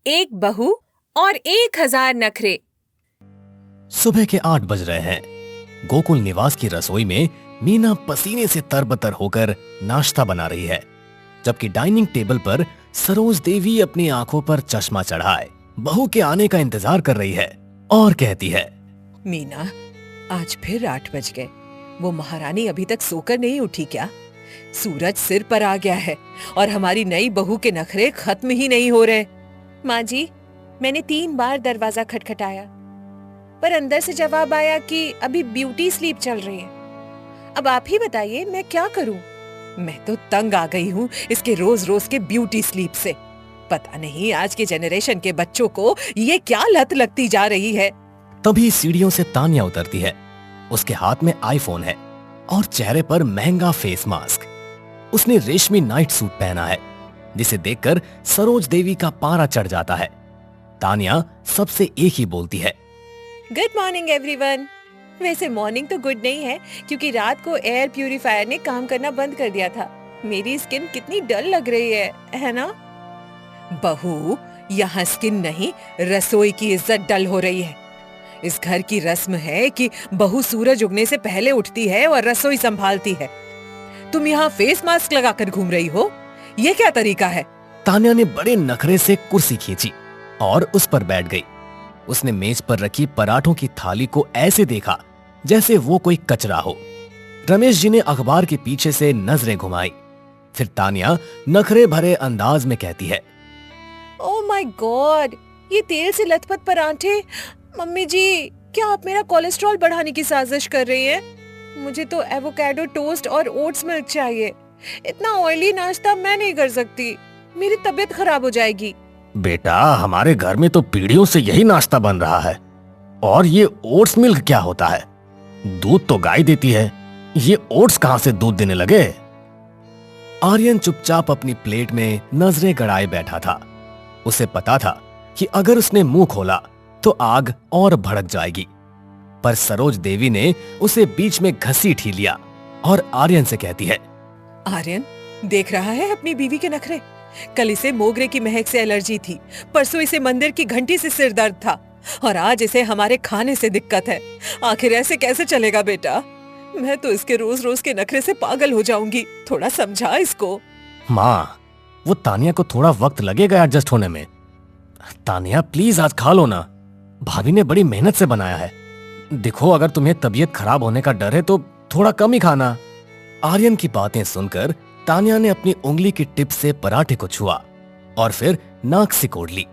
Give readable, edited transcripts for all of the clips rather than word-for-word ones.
एक बहू और 1000 नखरे। सुबह के 8 बज रहे हैं। गोकुल निवास की रसोई में मीना पसीने से तरबतर होकर नाश्ता बना रही है, जबकि डाइनिंग टेबल पर सरोज देवी अपनी आंखों पर चश्मा चढ़ाए बहू के आने का इंतजार कर रही है और कहती है, मीना, आज फिर 8 बज गए। वो महारानी अभी तक सोकर नहीं उठी क्या? सूरज सिर पर आ गया है और हमारी नई बहू के नखरे खत्म ही नहीं हो रहे। माँ जी, मैंने 3 बार दरवाजा खटखटाया, पर अंदर से जवाब आया कि अभी ब्यूटी स्लीप चल रही है। अब आप ही बताइए, मैं क्या करूं? मैं तो तंग आ गई हूँ इसके रोज रोज के ब्यूटी स्लीप से। पता नहीं आज के जनरेशन के बच्चों को ये क्या लत लगती जा रही है। तभी सीढ़ियों से तानिया उतरती है। उसके हाथ में आईफोन है और चेहरे पर महंगा फेस मास्क। उसने रेशमी नाइट सूट पहना है, जिसे देखकर सरोज देवी का पारा चढ़ जाता है। तानिया सबसे एक ही बोलती है, गुड मॉर्निंग एवरीवन। वैसे मॉर्निंग तो गुड नहीं है, क्योंकि रात को एयर प्यूरिफायर ने काम करना बंद कर दिया था। मेरी स्किन कितनी डल लग रही है ना? बहू, यहाँ स्किन नहीं, रसोई की इज्जत डल हो रही है। इस घर की रस्म है कि बहू सूरज उगने से पहले उठती है और रसोई संभालती है। तुम यहाँ फेस मास्क लगाकर घूम रही हो, ये क्या तरीका है? तानिया ने बड़े नखरे से कुर्सी खींची और उस पर बैठ गई। उसने मेज पर रखी पराठों की थाली को ऐसे देखा जैसे वो कोई कचरा हो। रमेश जी ने अखबार के पीछे से नजरें घुमाई। फिर तानिया नखरे भरे अंदाज में कहती है, ओह माय गॉड, ये तेल से लथपथ पराठे। मम्मी जी, क्या आप मेरा कोलेस्ट्रॉल बढ़ाने की साजिश कर रही हैं? मुझे तो एवोकाडो टोस्ट और ओट्स मिल्क चाहिए। इतना ऑयली नाश्ता मैं नहीं कर सकती, मेरी तबीयत खराब हो जाएगी। बेटा, हमारे घर में तो पीढ़ियों से यही नाश्ता बन रहा है। और ये ओट्स मिल्क क्या होता है? दूध तो गाय देती है, ये ओट्स कहां से दूध देने लगे? आर्यन चुपचाप अपनी प्लेट में नजरें गड़ाए बैठा था। उसे पता था कि अगर उसने मुंह खोला तो आग और भड़क जाएगी, पर सरोज देवी ने उसे बीच में घसीट ही लिया और आर्यन से कहती है, आर्यन, देख रहा है अपनी बीवी के नखरे? कल इसे मोगरे की महक से एलर्जी थी, परसों इसे मंदिर की घंटी से सिर दर्द था, और आज इसे हमारे खाने से दिक्कत है। आखिर ऐसे कैसे चलेगा बेटा? मैं तो इसके रोज रोज के नखरे से पागल हो जाऊंगी। थोड़ा समझा इसको। माँ, वो तानिया को थोड़ा वक्त लगेगा एडजस्ट होने में। तानिया प्लीज आज खा लो ना, भाभी ने बड़ी मेहनत से बनाया है। देखो, अगर तुम्हें तबीयत खराब होने का डर है तो थोड़ा कम ही खाना। आर्यन की बातें सुनकर तानिया ने अपनी उंगली की टिप से पराठे को छुआ और फिर नाक सिकोड़ ली।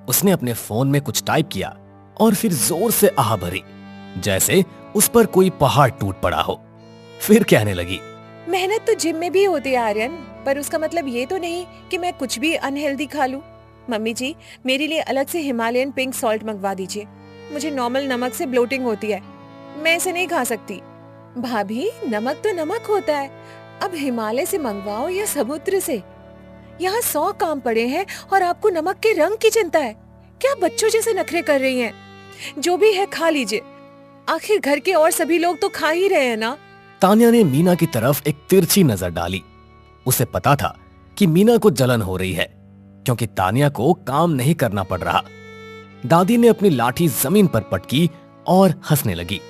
उसने अपने फोन में कुछ टाइप किया और फिर जोर से आह भरी, जैसे उस पर कोई पहाड़ टूट पड़ा हो। फिर कहने लगी, मेहनत तो जिम में भी होती है आर्यन, पर उसका मतलब ये तो नहीं कि मैं कुछ भी अनहेल्दी खा लूं। मम्मी जी, मेरे लिए अलग से हिमालयन पिंक सॉल्ट मंगवा दीजिए। मुझे नॉर्मल नमक से ब्लोटिंग होती है, मैं इसे नहीं खा सकती। भाभी, नमक तो नमक होता है, अब हिमालय से मंगवाओ या समुद्र से। यहाँ 100 काम पड़े हैं और आपको नमक के रंग की चिंता है। क्या बच्चों जैसे नखरे कर रही हैं? जो भी है खा लीजिए, आखिर घर के और सभी लोग तो खा ही रहे हैं ना। तानिया ने मीना की तरफ एक तिरछी नजर डाली। उसे पता था कि मीना को जलन हो रही है, क्योंकि तानिया को काम नहीं करना पड़ रहा। दादी ने अपनी लाठी जमीन पर पटकी और हंसने लगी।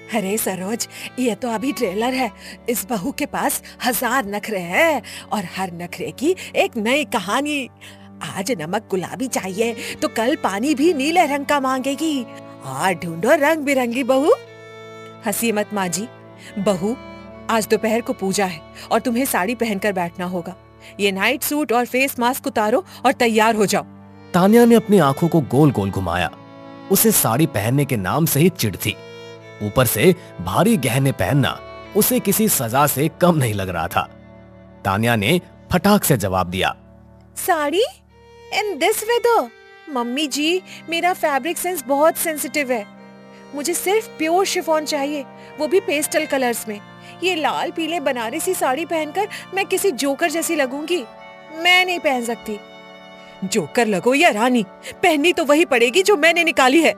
अरे सरोज, ये तो अभी ट्रेलर है। इस बहू के पास 1000 नखरे हैं और हर नखरे की एक नई कहानी। आज नमक गुलाबी चाहिए तो कल पानी भी नीले रंग का मांगेगी। और ढूंढो रंग बिरंगी बहू। हंसी मत माँ जी। बहू, आज दोपहर को पूजा है और तुम्हें साड़ी पहनकर बैठना होगा। ये नाइट सूट और फेस मास्क उतारो और तैयार हो जाओ। तानिया ने अपनी आंखों को गोल गोल घुमाया। उसे साड़ी पहनने के नाम से ही चिढ़ थी। ऊपर से भारी गहने पहनना उसे किसी सजा से कम नहीं लग रहा था। तानिया ने फटाक से जवाब दिया, साड़ी इन दिस वेदर? मम्मी जी, मेरा फैब्रिक सेंस बहुत सेंसिटिव है। मुझे सिर्फ प्योर शिफॉन चाहिए, वो भी पेस्टल कलर्स में। ये लाल पीले बनारसी साड़ी पहनकर मैं किसी जोकर जैसी लगूंगी। मैं नहीं पहन सकती। जोकर लगो या रानी, पहननी तो वही पड़ेगी जो मैंने निकाली है।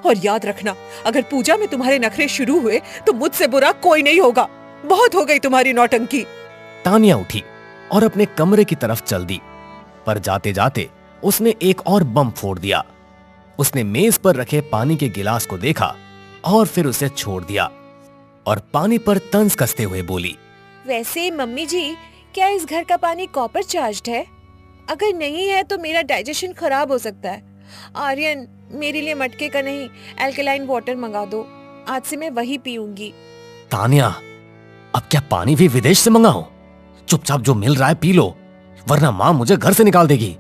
और याद रखना, अगर पूजा में तुम्हारे नखरे शुरू हुए तो मुझसे बुरा कोई नहीं होगा। बहुत हो गई तुम्हारी नौटंकी। तानिया उठी और अपने कमरे की तरफ चल दी, पर जाते जाते उसने एक और बम फोड़ दिया। उसने मेज पर रखे पानी के गिलास को देखा और फिर उसे छोड़ दिया और पानी पर तंज कसते हुए बोली, वैसे मम्मी जी, क्या इस घर का पानी कॉपर चार्ज्ड है? अगर नहीं है तो मेरा डाइजेशन खराब हो सकता है। आर्यन, मेरे लिए मटके का नहीं, एल्कलाइन वाटर मंगा दो। आज से मैं वही पीऊंगी। तानिया, अब क्या पानी भी विदेश से मंगाऊं? चुपचाप जो मिल रहा है पी लो, वरना मां मुझे घर से निकाल देगी।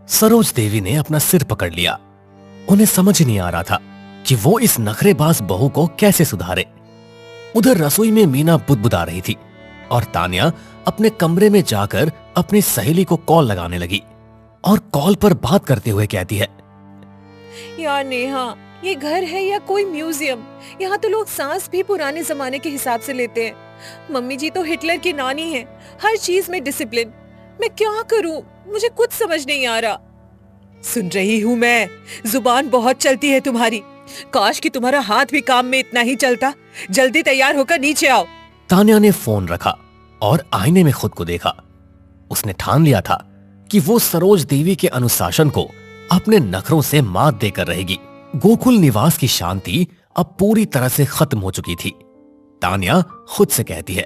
सरोज देवी ने अपना सिर पकड़ लिया। उन्हें समझ ही नहीं आ रहा था कि वो इस नखरेबाज बहू को कैसे सुधारे। उधर रसोई में मीना बुदबुदा रही थी और तानिया अपने कमरे में जाकर अपनी सहेली को कॉल लगाने लगी और कॉल पर बात करते हुए कहती है, यार नेहा, ये घर है या कोई म्यूजियम? यहाँ तो लोग सांस भी पुराने जमाने के हिसाब से लेते हैं। मम्मी जी तो हिटलर की नानी है, हर चीज में डिसिप्लिन। मैं क्या करूँ, मुझे कुछ समझ नहीं आ रहा। सुन रही हूँ मैं, जुबान बहुत चलती है तुम्हारी। काश कि तुम्हारा हाथ भी काम में इतना ही चलता। जल्दी तैयार होकर नीचे आओ। तानिया ने फोन रखा और आईने में खुद को देखा। उसने ठान लिया था कि वो सरोज देवी के अनुशासन को अपने नखरों से मात देकर रहेगी। गोकुल निवास की शांति अब पूरी तरह से खत्म हो चुकी थी। तानिया खुद से कहती है,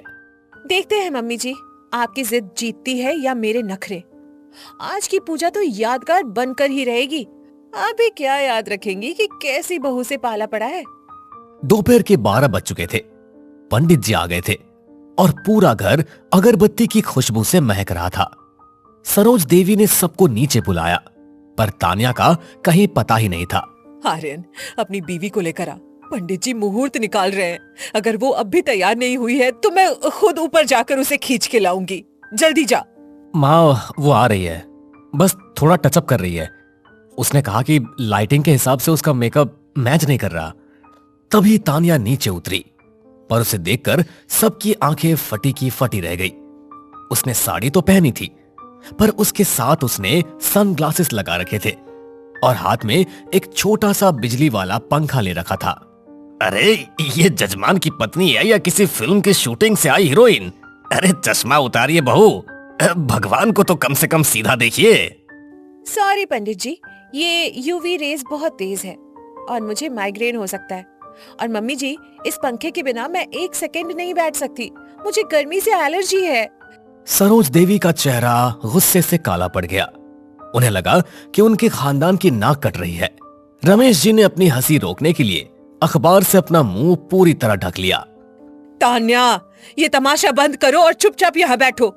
देखते हैं मम्मी जी, आपकी जिद जीतती है या मेरे नखरे। आज की पूजा तो यादगार बनकर ही रहेगी। अभी क्या याद रखेंगी कि कैसी बहू से पाला पड़ा है। दोपहर के 12 बज चुके थे। पंडित जी आ गए थे और पूरा घर अगरबत्ती की खुशबू से महक रहा था। सरोज देवी ने सबको नीचे बुलाया, पर तानिया का कहीं पता ही नहीं था। आर्यन, अपनी बीवी को लेकर आ। पंडित जी मुहूर्त निकाल रहे हैं। अगर वो अब भी तैयार नहीं हुई है तो मैं खुद ऊपर जाकर उसे खींच के लाऊंगी। जल्दी जा। माँ, वो आ रही है, बस थोड़ा टचअप कर रही है। उसने कहा कि लाइटिंग के हिसाब से उसका मेकअप मैच नहीं कर रहा। तभी तानिया नीचे उतरी, पर उसे देखकर सबकी आंखें फटी की फटी रह गई। उसने साड़ी तो पहनी थी, पर उसके साथ उसने सनग्लासेस लगा रखे थे और हाथ में एक छोटा सा बिजली वाला पंखा ले रखा था। अरे, ये जजमान की पत्नी है या किसी फिल्म की शूटिंग से आई हीरोइन? अरे चश्मा उतारिए बहू, भगवान को तो कम से कम सीधा देखिए। सॉरी पंडित जी, ये यूवी रेज बहुत तेज है और मुझे माइग्रेन हो सकता है। और मम्मी जी, इस पंखे के बिना मैं एक सेकंड नहीं बैठ सकती। मुझे गर्मी से एलर्जी है। सरोज देवी का चेहरा गुस्से से काला पड़ गया। उन्हें लगा कि उनके खानदान की नाक कट रही है। रमेश जी ने अपनी हंसी रोकने के लिए अखबार से अपना मुंह पूरी तरह ढक लिया। तान्या, ये तमाशा बंद करो और चुपचाप यहाँ बैठो।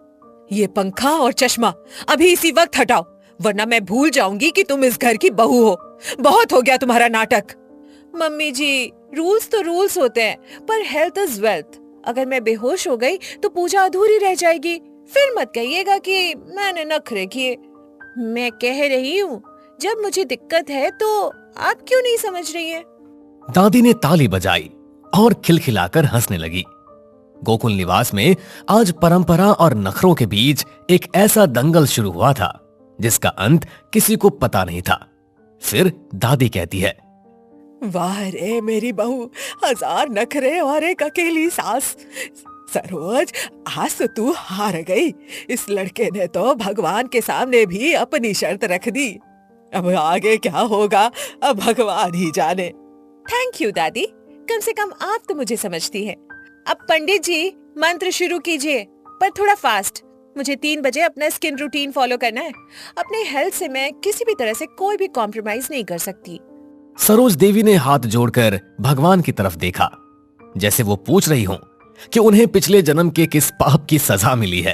ये पंखा और चश्मा अभी इसी वक्त हटाओ, वरना मैं भूल जाऊंगी कि तुम इस घर की बहू हो। बहुत हो गया तुम्हारा नाटक। मम्मी जी, रूल्स तो रूल्स होते हैं, पर हेल्थ इज वेल्थ। अगर मैं बेहोश हो गई तो पूजा अधूरी रह जाएगी। फिर मत कहिएगा कि मैंने नखरे किए। मैं कह रही हूँ, जब मुझे दिक्कत है तो आप क्यों नहीं समझ रही हैं? दादी ने ताली बजाई और खिलखिलाकर हंसने लगी। गोकुल निवास में आज परंपरा और नखरों के बीच एक ऐसा दंगल शुरू हुआ था जिसका अंत किसी को पता नहीं था। फिर दादी कहती है, वाह रे मेरी बहू, 1000 नखरे और एक अकेली सास। सरोज, आज तो तू हार गई। इस लड़के ने तो भगवान के सामने भी अपनी शर्त रख दी। अब आगे क्या होगा, अब भगवान ही जाने। थैंक यू दादी, कम से कम आप तो मुझे समझती हैं। अब पंडित जी, मंत्र शुरू कीजिए, पर थोड़ा फास्ट। मुझे 3 बजे अपना स्किन रूटीन फॉलो करना है। अपने हेल्थ से मैं किसी भी तरह से कोई भी कॉम्प्रोमाइज नहीं कर सकती। सरोज देवी ने हाथ जोड़कर भगवान की तरफ देखा, जैसे वो पूछ रही हो कि उन्हें पिछले जन्म के किस पाप की सजा मिली है।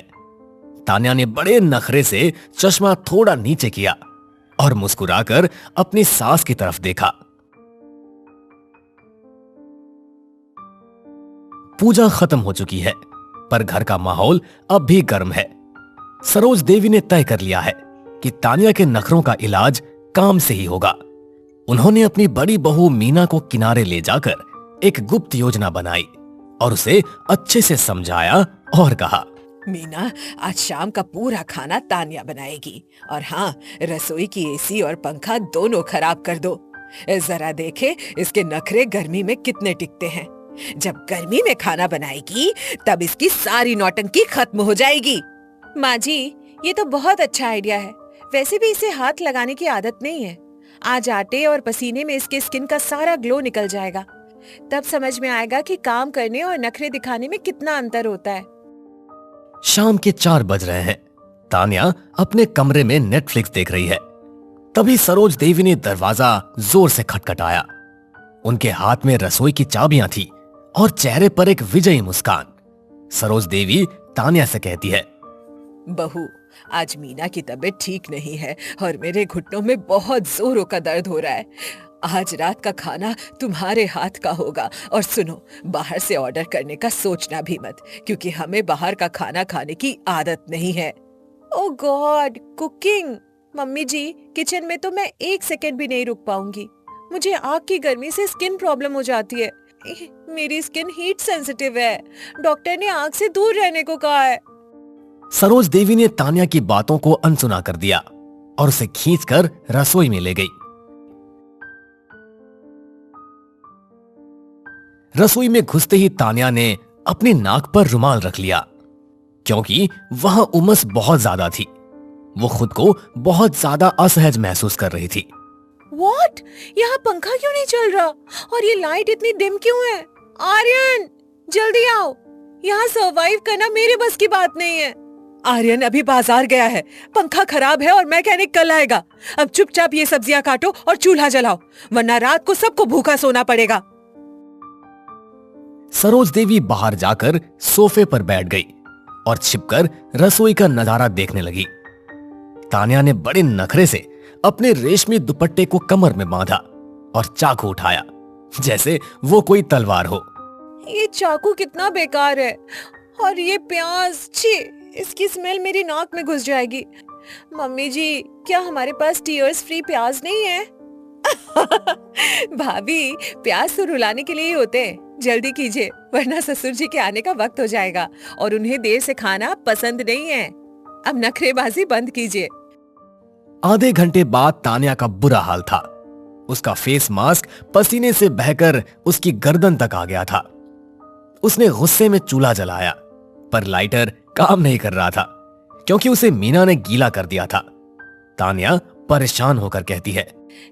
तान्या ने बड़े नखरे से चश्मा थोड़ा नीचे किया और मुस्कुराकर अपनी सास की तरफ देखा। पूजा खत्म हो चुकी है, पर घर का माहौल अब भी गर्म है। सरोज देवी ने तय कर लिया है कि तान्या के नखरों का इलाज काम से ही होगा। उन्होंने अपनी बड़ी बहू मीना को किनारे ले जाकर एक गुप्त योजना बनाई और उसे अच्छे से समझाया और कहा, मीना, आज शाम का पूरा खाना तान्या बनाएगी। और हाँ, रसोई की एसी और पंखा दोनों खराब कर दो। जरा देखे इसके नखरे गर्मी में कितने टिकते हैं। जब गर्मी में खाना बनाएगी तब इसकी सारी नौटंकी खत्म हो जाएगी। माँ जी, ये तो बहुत अच्छा आइडिया है। वैसे भी इसे हाथ लगाने की आदत नहीं है। आज आटे और पसीने में इसके स्किन का सारा ग्लो निकल जाएगा। तब समझ में आएगा कि काम करने और नखरे दिखाने में कितना अंतर होता है। शाम के 4 बज रहे हैं। तान्या अपने कमरे में नेटफ्लिक्स देख रही है। तभी सरोज देवी ने दरवाजा जोर से खटखटाया। उनके हाथ में रसोई की चाबियां थी और चेहरे पर एक विजयी मुस्कान। सरोज देवी तान्या से कहती है, बहू, आज मीना की तबीयत ठीक नहीं है और मेरे घुटनों में बहुत जोरों का दर्द हो रहा है। आज रात का खाना तुम्हारे हाथ का होगा। और सुनो, बाहर से ऑर्डर करने का सोचना भी मत, क्योंकि हमें बाहर का खाना खाने की आदत नहीं है। ओह गॉड, कुकिंग! मम्मी जी, किचन में तो मैं 1 सेकंड भी नहीं रुक पाऊंगी। मुझे आग की गर्मी से स्किन प्रॉब्लम हो जाती है। मेरी स्किन हीट सेंसिटिव है। डॉक्टर ने आग से दूर रहने को कहा है। सरोज देवी ने तान्या की बातों को अनसुना कर दिया और उसे खींचकर रसोई में ले गई। रसोई में घुसते ही तान्या ने अपनी नाक पर रुमाल रख लिया, क्योंकि वहां उमस बहुत ज्यादा थी। वो खुद को बहुत ज्यादा असहज महसूस कर रही थी। What? यहाँ पंखा क्यों नहीं चल रहा? और ये लाइट इतनी डिम क्यों है? आर्यन, जल्दी आओ। यहाँ सरवाइव करना मेरे बस की बात नहीं है। आर्यन अभी बाजार गया है। पंखा खराब है और मैकेनिक कल आएगा। अब चुपचाप ये सब्जियां काटो और चूल्हा जलाओ, वरना रात को सबको भूखा सोना पड़ेगा। सरोज देवी बाहर जाकर सोफे पर बैठ गई और छिपकर रसोई का नजारा देखने लगी। तान्या ने बड़े नखरे से अपने रेशमी दुपट्टे को कमर में बांधा और चाकू उठाया, जैसे वो कोई तलवार हो। ये चाकू कितना बेकार है। और ये प्याज, छी, इसकी स्मेल मेरी नाक में घुस जाएगी। मम्मी जी, क्या हमारे पास टीयर्स फ्री प्याज नहीं है? भाभी, प्याज तो रुलाने के लिए ही होते हैं। जल्दी कीजिए, वरना ससुर जी के आने का वक्त हो जाएगा और उन्हें देर से खाना पसंद नहीं है। अब नखरेबाजी बंद कीजिए। आधे घंटे बाद तान्या का बुरा हाल था। उसका फेस मास्क पसीने से बहकर उसकी गर्दन तक आ गया था। उसने गुस्से में चूल्हा जलाया, पर लाइटर काम नहीं कर रहा था, क्योंकि उसे मीना ने गीला कर दिया था। तान्या परेशान होकर कहती है,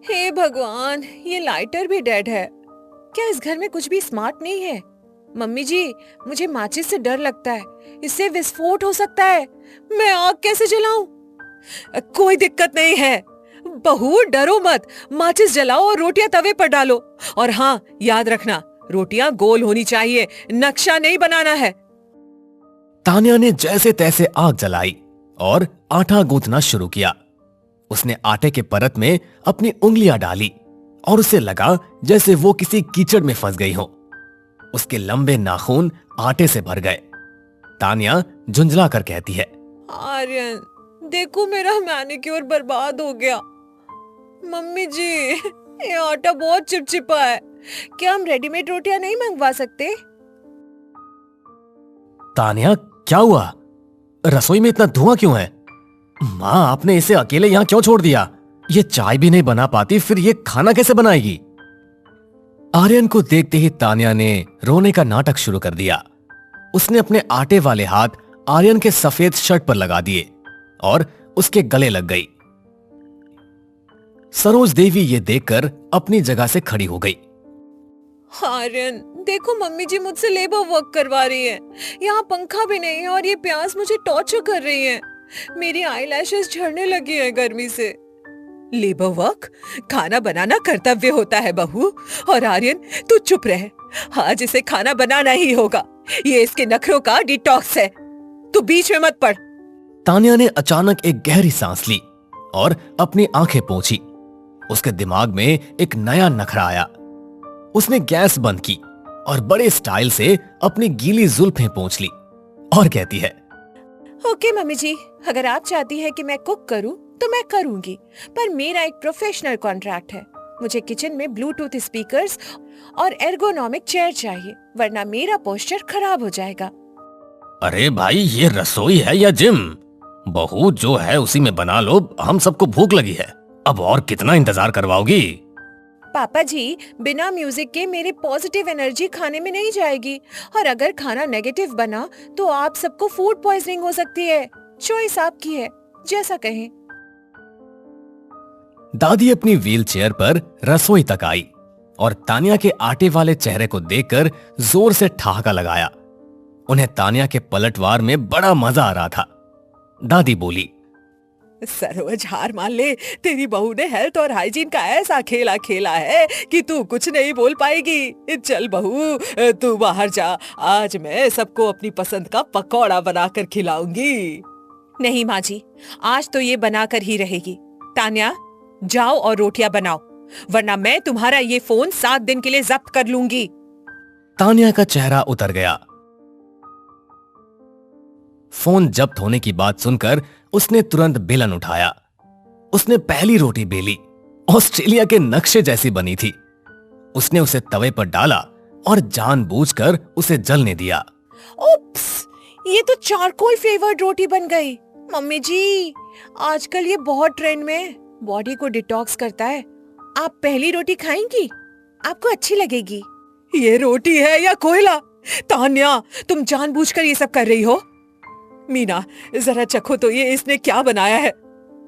हे भगवान, ये लाइटर भी डेड है। क्या इस घर में कुछ भी स्मार्ट नहीं है? मम्मी जी, मुझे माचिस से डर लगता है। इससे विस्फोट हो सकता है। मैं आग कैसे जलाऊं? कोई दिक्कत नहीं है बहू, डरो मत। माचिस जलाओ और रोटियां तवे पर डालो। और हाँ, याद रखना, रोटियां गोल होनी चाहिए, नक्शा नहीं बनाना है। तान्या ने जैसे तैसे आग जलाई और आटा गूंथना शुरू किया। उसने आटे के परत में अपनी उंगलियां डाली और उसे लगा जैसे वो किसी कीचड़ में फंस गई हो। उसके लंबे नाखून आटे से भर गए। तान्या झुंझला कर कहती है, आर्यन, देखो मेरा मैनिक्योर बर्बाद हो गया। मम्मी जी, ये आटा बहुत चिपचिपा है। क्या हम रेडीमेड रोटियां नहीं मंगवा सकते? तान्या, क्या हुआ? रसोई में इतना धुआं क्यों है? माँ, आपने इसे अकेले यहाँ क्यों छोड़ दिया? ये चाय भी नहीं बना पाती, फिर ये खाना कैसे बनाएगी? आर्यन को देखते ही तान्या ने रोने का नाटक शुरू कर दिया। उसने अपने आटे वाले हाथ आर्यन के सफेद शर्ट पर लगा दिए और उसके गले लग गई। सरोज देवी ये देखकर अपनी जगह से खड़ी हो गई। आर्यन, देखो मम्मी जी मुझसे लेबर वर्क करवा रही है। यहाँ पंखा भी नहीं है और ये प्यास मुझे टॉर्चर कर रही है। मेरी आईलैशेस झड़ने लगी है गर्मी से। Labour work? खाना बनाना कर्तव्य होता है बहू। और आर्यन, तू चुप रह। आज इसे खाना बनाना ही होगा। ये इसके नखरों का डिटॉक्स है। तू बीच में मत पड़। तान्या ने अचानक एक गहरी सांस ली और अपनी आंखें पोंछी। उसके दिमाग में एक नया नखरा आया। उसने गैस बंद की और बड़े स्टाइल से अपनी गीली जुल्फें पोंछ ली और कहती है, ओके मम्मी जी, अगर आप चाहती है कि मैं कुक करूं तो मैं करूंगी, पर मेरा एक प्रोफेशनल कॉन्ट्रैक्ट है। मुझे किचन में ब्लूटूथ स्पीकर्स और एर्गोनॉमिक चेयर चाहिए, वरना मेरा पोस्चर खराब हो जाएगा। अरे भाई, ये रसोई है या जिम? बहू, जो है उसी में बना लो। हम सबको भूख लगी है, अब और कितना इंतजार करवाओगी? पापा जी, बिना म्यूजिक के मेरे पॉजिटिव एनर्जी खाने में नहीं जाएगी, और अगर खाना नेगेटिव बना तो आप सबको फूड पॉइजनिंग हो सकती है। चॉइस आपकी है, जैसा कहें। दादी अपनी व्हील चेयर पर रसोई तक आई और तानिया के आटे वाले चेहरे को देखकर जोर से ठहाका लगाया। उन्हें तानिया के पलटवार में बड़ा मजा आ रहा था। दादी बोली, सरोज हार मान ले, तेरी बहू ने हेल्थ और हाइजीन का ऐसा खेला खेला है कि तू कुछ नहीं बोल पाएगी। चल बहू, तू बाहर जा, आज मैं सबको अपनी पसंद का पकौड़ा बनाकर खिलाऊंगी। नहीं माँ जी, आज तो ये बनाकर ही रहेगी। तान्या, जाओ और रोटियां बनाओ, वरना मैं तुम्हारा ये फोन 7 दिन के लिए जब्त कर लूंगी। तानिया का चेहरा उतर गया। फोन जब्त होने की बात सुनकर उसने तुरंत बेलन उठाया। उसने पहली रोटी बेली, ऑस्ट्रेलिया के नक्शे जैसी बनी थी। उसने उसे तवे पर डाला और जानबूझकर उसे जलने दिया। ओप्स, ये तो चारकोल फ्लेवर्ड रोटी बन गई। मम्मी जी, आजकल ये बहुत ट्रेंड में, बॉडी को डिटॉक्स करता है। आप पहली रोटी खाएंगी? आपको अच्छी लगेगी। ये रोटी है या कोयला? तान्या, तुम जानबूझकर ये सब कर रही हो। मीना, जरा चखो तो ये इसने क्या बनाया है।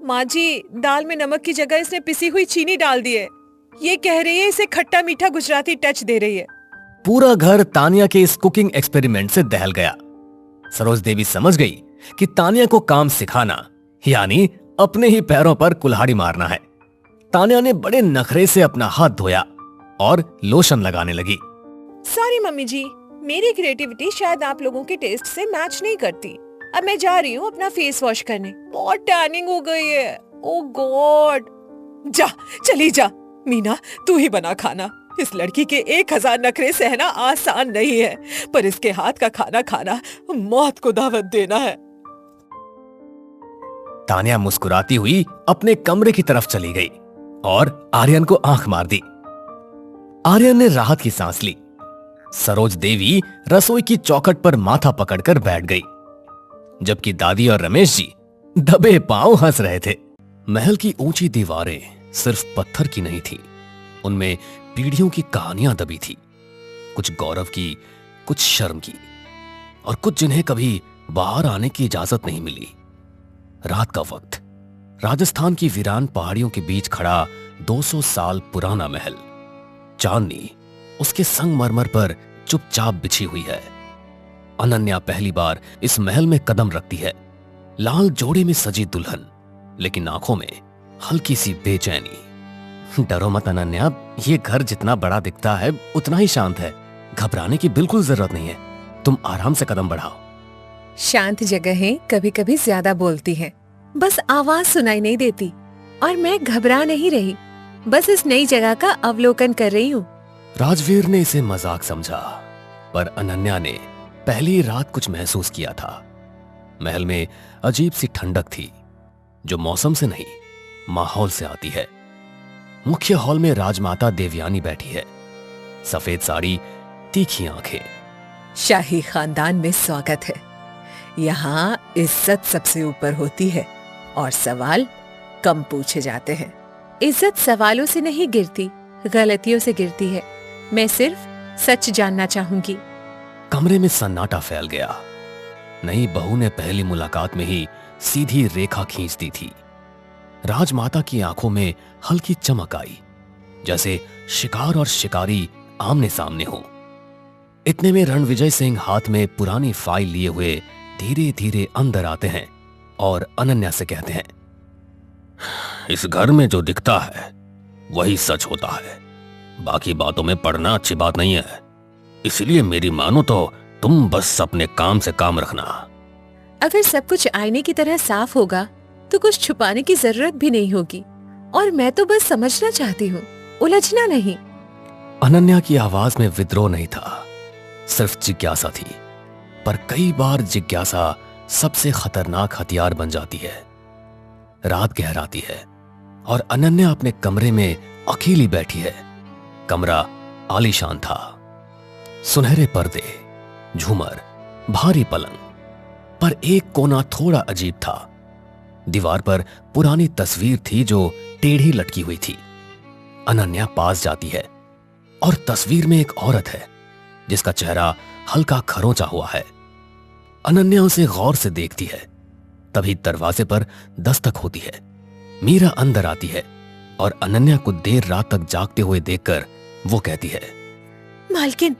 माँ जी, दाल में नमक की जगह इसने पिसी हुई चीनी डाल दी है। ये कह रही है इसे खट्टा मीठा गुजराती टच दे रही है। पूरा घर तानिया के इस कुकिंग एक्सपेरिमेंट से दहल गया। सरोज देवी समझ गई कि तानिया को काम सिखाना यानी अपने ही पैरों पर कुल्हाड़ी मारना है। तानिया ने बड़े नखरे से अपना हाथ धोया और लोशन लगाने लगी। सॉरी मम्मी जी, मेरी क्रिएटिविटी शायद आप लोगों के टेस्ट से मैच नहीं करती। अब मैं जा रही हूँ अपना फेस वॉश करने, बहुत टैनिंग हो गई है। ओह गॉड। जा, चली जा। मीना, तू ही बना खाना। इस लड़की के 1000 नखरे सहना आसान नहीं है, पर इसके हाथ का खाना खाना मौत को दावत देना है। तानिया मुस्कुराती हुई अपने कमरे की तरफ चली गई और आर्यन को आंख मार दी। आर्यन ने राहत की सांस ली। सरोज देवी रसोई की चौखट पर माथा पकड़कर बैठ गई, जबकि दादी और रमेश जी दबे पांव हंस रहे थे। महल की ऊंची दीवारें सिर्फ पत्थर की नहीं थी, उनमें पीढ़ियों की कहानियां दबी थी। कुछ गौरव की, कुछ शर्म की, और कुछ जिन्हें कभी बाहर आने की इजाजत नहीं मिली। रात का वक्त, राजस्थान की वीरान पहाड़ियों के बीच खड़ा 200 साल पुराना महल। चांदनी उसके संगमरमर पर चुपचाप बिछी हुई है। अनन्या पहली बार इस महल में कदम रखती है। लाल जोड़े में सजी दुल्हन, लेकिन आंखों में हल्की सी बेचैनी। डरो मत अनन्या, ये घर जितना बड़ा दिखता है उतना ही शांत है। घबराने की बिल्कुल जरूरत नहीं है, तुम आराम से कदम बढ़ाओ। शांत जगहें कभी कभी ज्यादा बोलती हैं, बस आवाज सुनाई नहीं देती। और मैं घबरा नहीं रही, बस इस नई जगह का अवलोकन कर रही हूँ। राजवीर ने इसे मजाक समझा, पर अनन्या ने पहली रात कुछ महसूस किया था। महल में अजीब सी ठंडक थी, जो मौसम से नहीं माहौल से आती है। मुख्य हॉल में राजमाता देवयानी बैठी है, सफेद साड़ी, तीखी आंखें। शाही खानदान में स्वागत है। यहाँ इज्जत सबसे ऊपर होती है और सवाल कम पूछे जाते हैं। इज्जत सवालों से नहीं गिरती, गलतियों से गिरती है। मैं सिर्फ सच जानना चाहूंगी। कमरे में सन्नाटा फैल गया। नई बहू ने पहली मुलाकात में ही सीधी रेखा खींच दी थी। राजमाता की आंखों में हल्की चमक आई, जैसे शिकार और शिकारी आमने सामने हो। इतने में रणविजय सिंह हाथ में पुरानी फाइल लिए हुए धीरे धीरे अंदर आते हैं और अनन्या से कहते हैं, इस घर में जो दिखता है वही सच होता है। बाकी बातों में पढ़ना अच्छी बात नहीं है, इसलिए मेरी मानो तो तुम बस अपने काम से काम रखना। अगर सब कुछ आईने की तरह साफ होगा तो कुछ छुपाने की जरूरत भी नहीं होगी। और मैं तो बस समझना चाहती हूँ, उलझना नहीं। अनन्या की आवाज में विद्रोह नहीं था, सिर्फ जिज्ञासा थी। पर कई बार जिज्ञासा सबसे खतरनाक हथियार बन जाती है। रात गहराती है और अनन्या अपने कमरे में अकेली बैठी है। कमरा आलीशान था, सुनहरे पर्दे, झूमर, भारी पलंग, पर एक कोना थोड़ा अजीब था। दीवार पर पुरानी तस्वीर थी जो टेढ़ी लटकी हुई थी। अनन्या पास जाती है और तस्वीर में एक औरत है जिसका चेहरा हल्का खरोंचा हुआ है। अनन्या उसे गौर से देखती है, तभी दरवाजे पर दस्तक होती है। मीरा अंदर आती है और अनन्या को देर रात तक जागते हुए देखकर वो कहती है, मालकिन,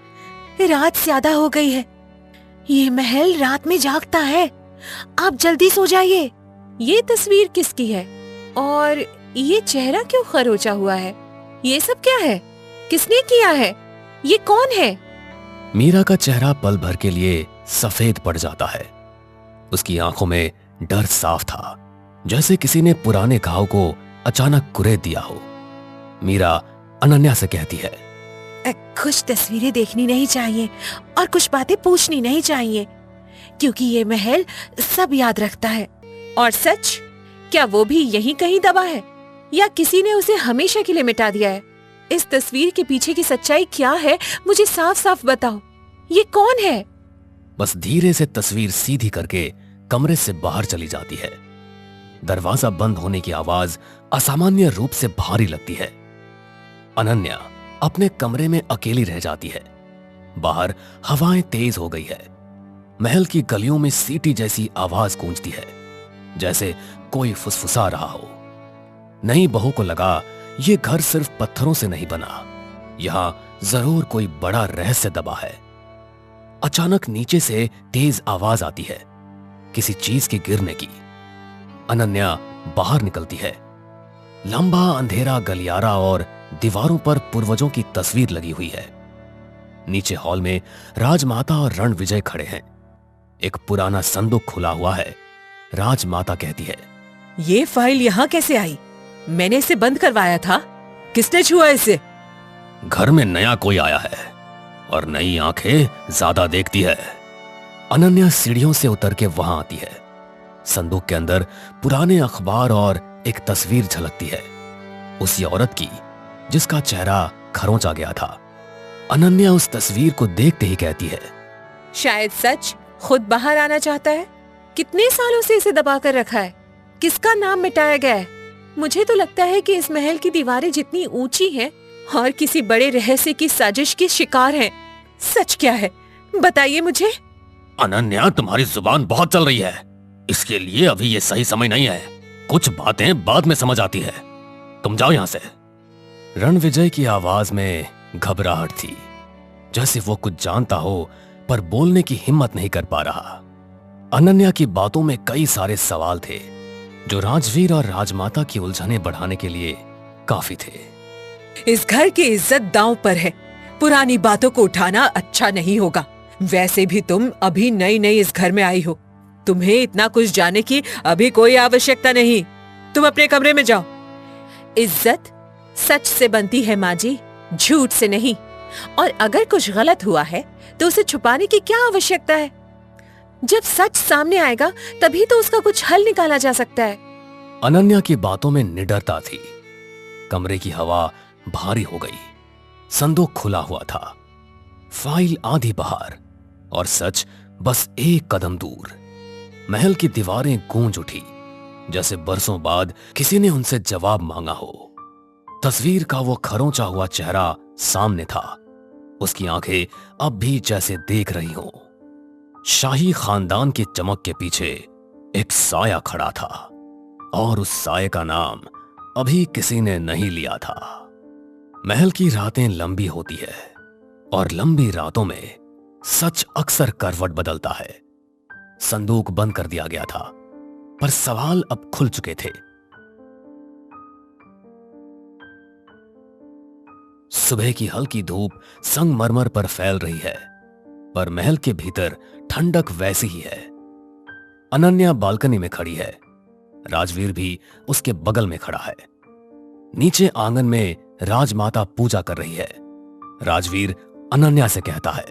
रात ज्यादा हो गई है। ये महल रात में जागता है। आप जल्दी सो जाइए। ये तस्वीर किसकी है और ये चेहरा क्यों खरोचा हुआ है? ये सब क्या है? किसने किया है? ये कौन है? मीरा का चेहरा पल भर के लिए सफेद पड़ जाता है। उसकी आंखों में डर साफ था, जैसे किसी ने पुराने घाव को अचानक कुरेद दिया हो। मीरा अनन्या से कहती है, कुछ तस्वीरें देखनी नहीं चाहिए और कुछ बातें पूछनी नहीं चाहिए, क्योंकि ये महल सब याद रखता है। और सच, क्या वो भी यहीं कहीं दबा है या किसी ने उसे हमेशा के लिए मिटा दिया है? इस तस्वीर के पीछे की सच्चाई क्या है? मुझे साफ साफ बताओ। ये कौन है? बस धीरे से तस्वीर सीधी करके कमरे से बाहर चली जाती है। दरवाजा बंद होने की आवाज असामान्य रूप से भारी लगती है। अनन्या अपने कमरे में अकेली रह जाती है। बाहर हवाएं तेज हो गई है। महल की गलियों में सीटी जैसी आवाज गूंजती है, जैसे कोई फुसफुसा रहा हो। नई बहू को लगा ये घर सिर्फ पत्थरों से नहीं बना, यहां जरूर कोई बड़ा रहस्य दबा है। अचानक नीचे से तेज आवाज आती है, किसी चीज के गिरने की। अनन्या बाहर निकलती है। लंबा अंधेरा गलियारा और दीवारों पर पूर्वजों की तस्वीर लगी हुई है। नीचे हॉल में राजमाता और रणविजय खड़े हैं। एक पुराना संदूक खुला हुआ है। राजमाता कहती है, ये फाइल यहाँ कैसे आई? मैंने इसे बंद करवाया था। किसने छुआ इसे? घर में नया कोई आया है और नई आंखें ज्यादा देखती है। अनन्या सीढ़ियों से उतर के वहां आती है। संदूक के अंदर पुराने अखबार और एक तस्वीर झलकती है, उसी औरत की जिसका चेहरा खरोंचा गया था। अनन्या उस तस्वीर को देखते ही कहती है, शायद सच खुद बाहर आना चाहता है। कितने सालों से इसे दबा कर रखा है? किसका नाम मिटाया गया है? मुझे तो लगता है कि इस महल की दीवारें जितनी ऊंची हैं और किसी बड़े रहस्य की साजिश के शिकार हैं। सच क्या है? बताइए मुझे। अनन्या, तुम्हारी जुबान बहुत चल रही है। इसके लिए अभी ये सही समय नहीं है। कुछ बातें बाद में समझ आती है। तुम जाओ यहां से। रणविजय की आवाज में घबराहट थी, जैसे वो कुछ जानता हो पर बोलने की हिम्मत नहीं कर पा रहा। अनन्या की बातों में कई सारे सवाल थे जो राजवीर और राजमाता की उलझनें बढ़ाने के लिए काफी थे। इस घर की इज्जत दांव पर है। पुरानी बातों को उठाना अच्छा नहीं होगा। वैसे भी तुम अभी नई नई इस घर में आई हो। तुम्हें इतना कुछ जानने की अभी कोई आवश्यकता नहीं। तुम अपने कमरे में जाओ। इज्जत सच से बनती है माँ जी, झूठ से नहीं। और अगर कुछ गलत हुआ है तो उसे छुपाने की क्या आवश्यकता है? जब सच सामने आएगा तभी तो उसका कुछ हल निकाला जा सकता है। अनन्या की बातों में निडरता थी। कमरे की हवा भारी हो गई। संदूक खुला हुआ था, फाइल आधी बाहर और सच बस एक कदम दूर। महल की दीवारें गूंज उठी, जैसे बरसों बाद किसी ने उनसे जवाब मांगा हो। तस्वीर का वो खरोंचा हुआ चेहरा सामने था। उसकी आंखें अब भी जैसे देख रही हों। शाही खानदान की चमक के पीछे एक साया खड़ा था और उस साये का नाम अभी किसी ने नहीं लिया था। महल की रातें लंबी होती है और लंबी रातों में सच अक्सर करवट बदलता है। संदूक बंद कर दिया गया था, पर सवाल अब खुल चुके थे। सुबह की हल्की धूप संगमरमर पर फैल रही है, पर महल के भीतर ठंडक वैसी ही है। अनन्या बालकनी में खड़ी है। राजवीर भी उसके बगल में खड़ा है। नीचे आंगन में राजमाता पूजा कर रही है। राजवीर अनन्या से कहता है,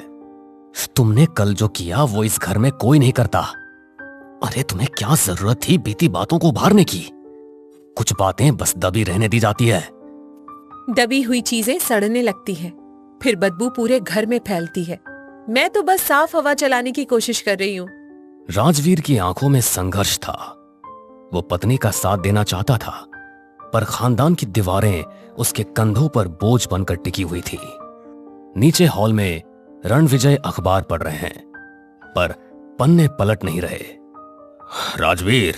तुमने कल जो किया वो इस घर में कोई नहीं करता। अरे तुम्हें क्या जरूरत थी बीती बातों को उभारने की? कुछ बातें बस दबी रहने दी जाती है। दबी हुई चीजें सड़ने लगती हैं, फिर बदबू पूरे घर में फैलती है। मैं तो बस साफ हवा चलाने की कोशिश कर रही हूँ। राजवीर की आंखों में संघर्ष था। वो पत्नी का साथ देना चाहता था, पर खानदान की दीवारें उसके कंधों पर बोझ बनकर टिकी हुई थी। नीचे हॉल में रणविजय अखबार पढ़ रहे हैं, पर पन्ने पलट नहीं रहे। राजवीर,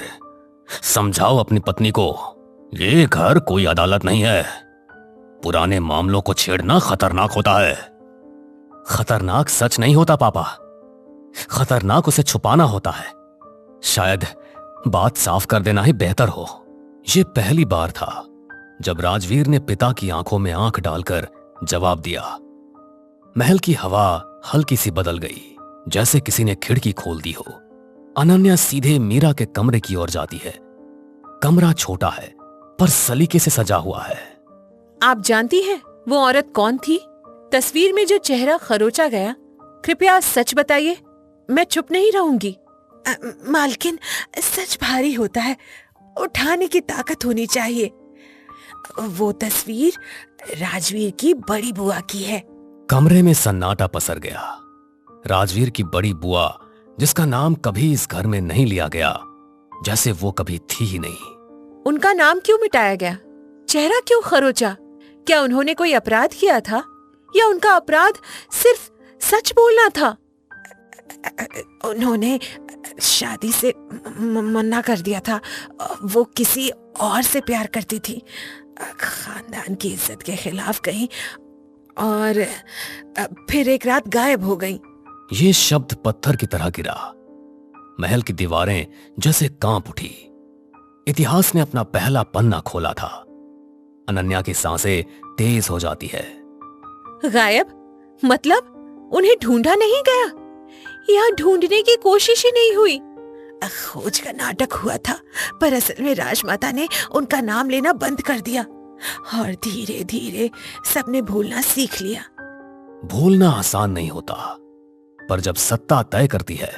समझाओ अपनी पत्नी को। ये घर कोई अदालत नहीं है। पुराने मामलों को छेड़ना खतरनाक होता है। खतरनाक सच नहीं होता पापा, खतरनाक उसे छुपाना होता है। शायद बात साफ कर देना ही बेहतर हो। ये पहली बार था जब राजवीर ने पिता की आंखों में आंख डालकर जवाब दिया। महल की हवा हल्की सी बदल गई, जैसे किसी ने खिड़की खोल दी हो। अनन्या सीधे मीरा के कमरे की ओर जाती है। कमरा छोटा है पर सलीके से सजा हुआ है। आप जानती हैं वो औरत कौन थी? तस्वीर में जो चेहरा खरोचा गया, कृपया सच बताइए, मैं चुप नहीं रहूंगी। मालकिन, सच भारी होता है, उठाने की ताकत होनी चाहिए। वो तस्वीर राजवीर की बड़ी बुआ की है। कमरे में सन्नाटा पसर गया। राजवीर की बड़ी बुआ, जिसका नाम कभी इस घर में नहीं लिया गया, जैसे वो कभी थी ही नहीं। उनका नाम क्यों मिटाया गया? चेहरा क्यों खरोचा? क्या उन्होंने कोई अपराध किया था या उनका अपराध सिर्फ सच बोलना था? उन्होंने शादी से मना कर दिया था। वो किसी और से प्यार करती थी, खानदान की इज्जत के खिलाफ गई और फिर एक रात गायब हो गई। ये शब्द पत्थर की तरह गिरा। महल की दीवारें जैसे कांप उठी। इतिहास ने अपना पहला पन्ना खोला था। अनन्या की सांसें तेज हो जाती है। गायब मतलब उन्हें ढूंढा नहीं गया या ढूंढने की कोशिश ही नहीं हुई? खोज का नाटक हुआ था, पर असल में राजमाता ने उनका नाम लेना बंद कर दिया और धीरे धीरे सबने भूलना सीख लिया। भूलना आसान नहीं होता, पर जब सत्ता तय करती है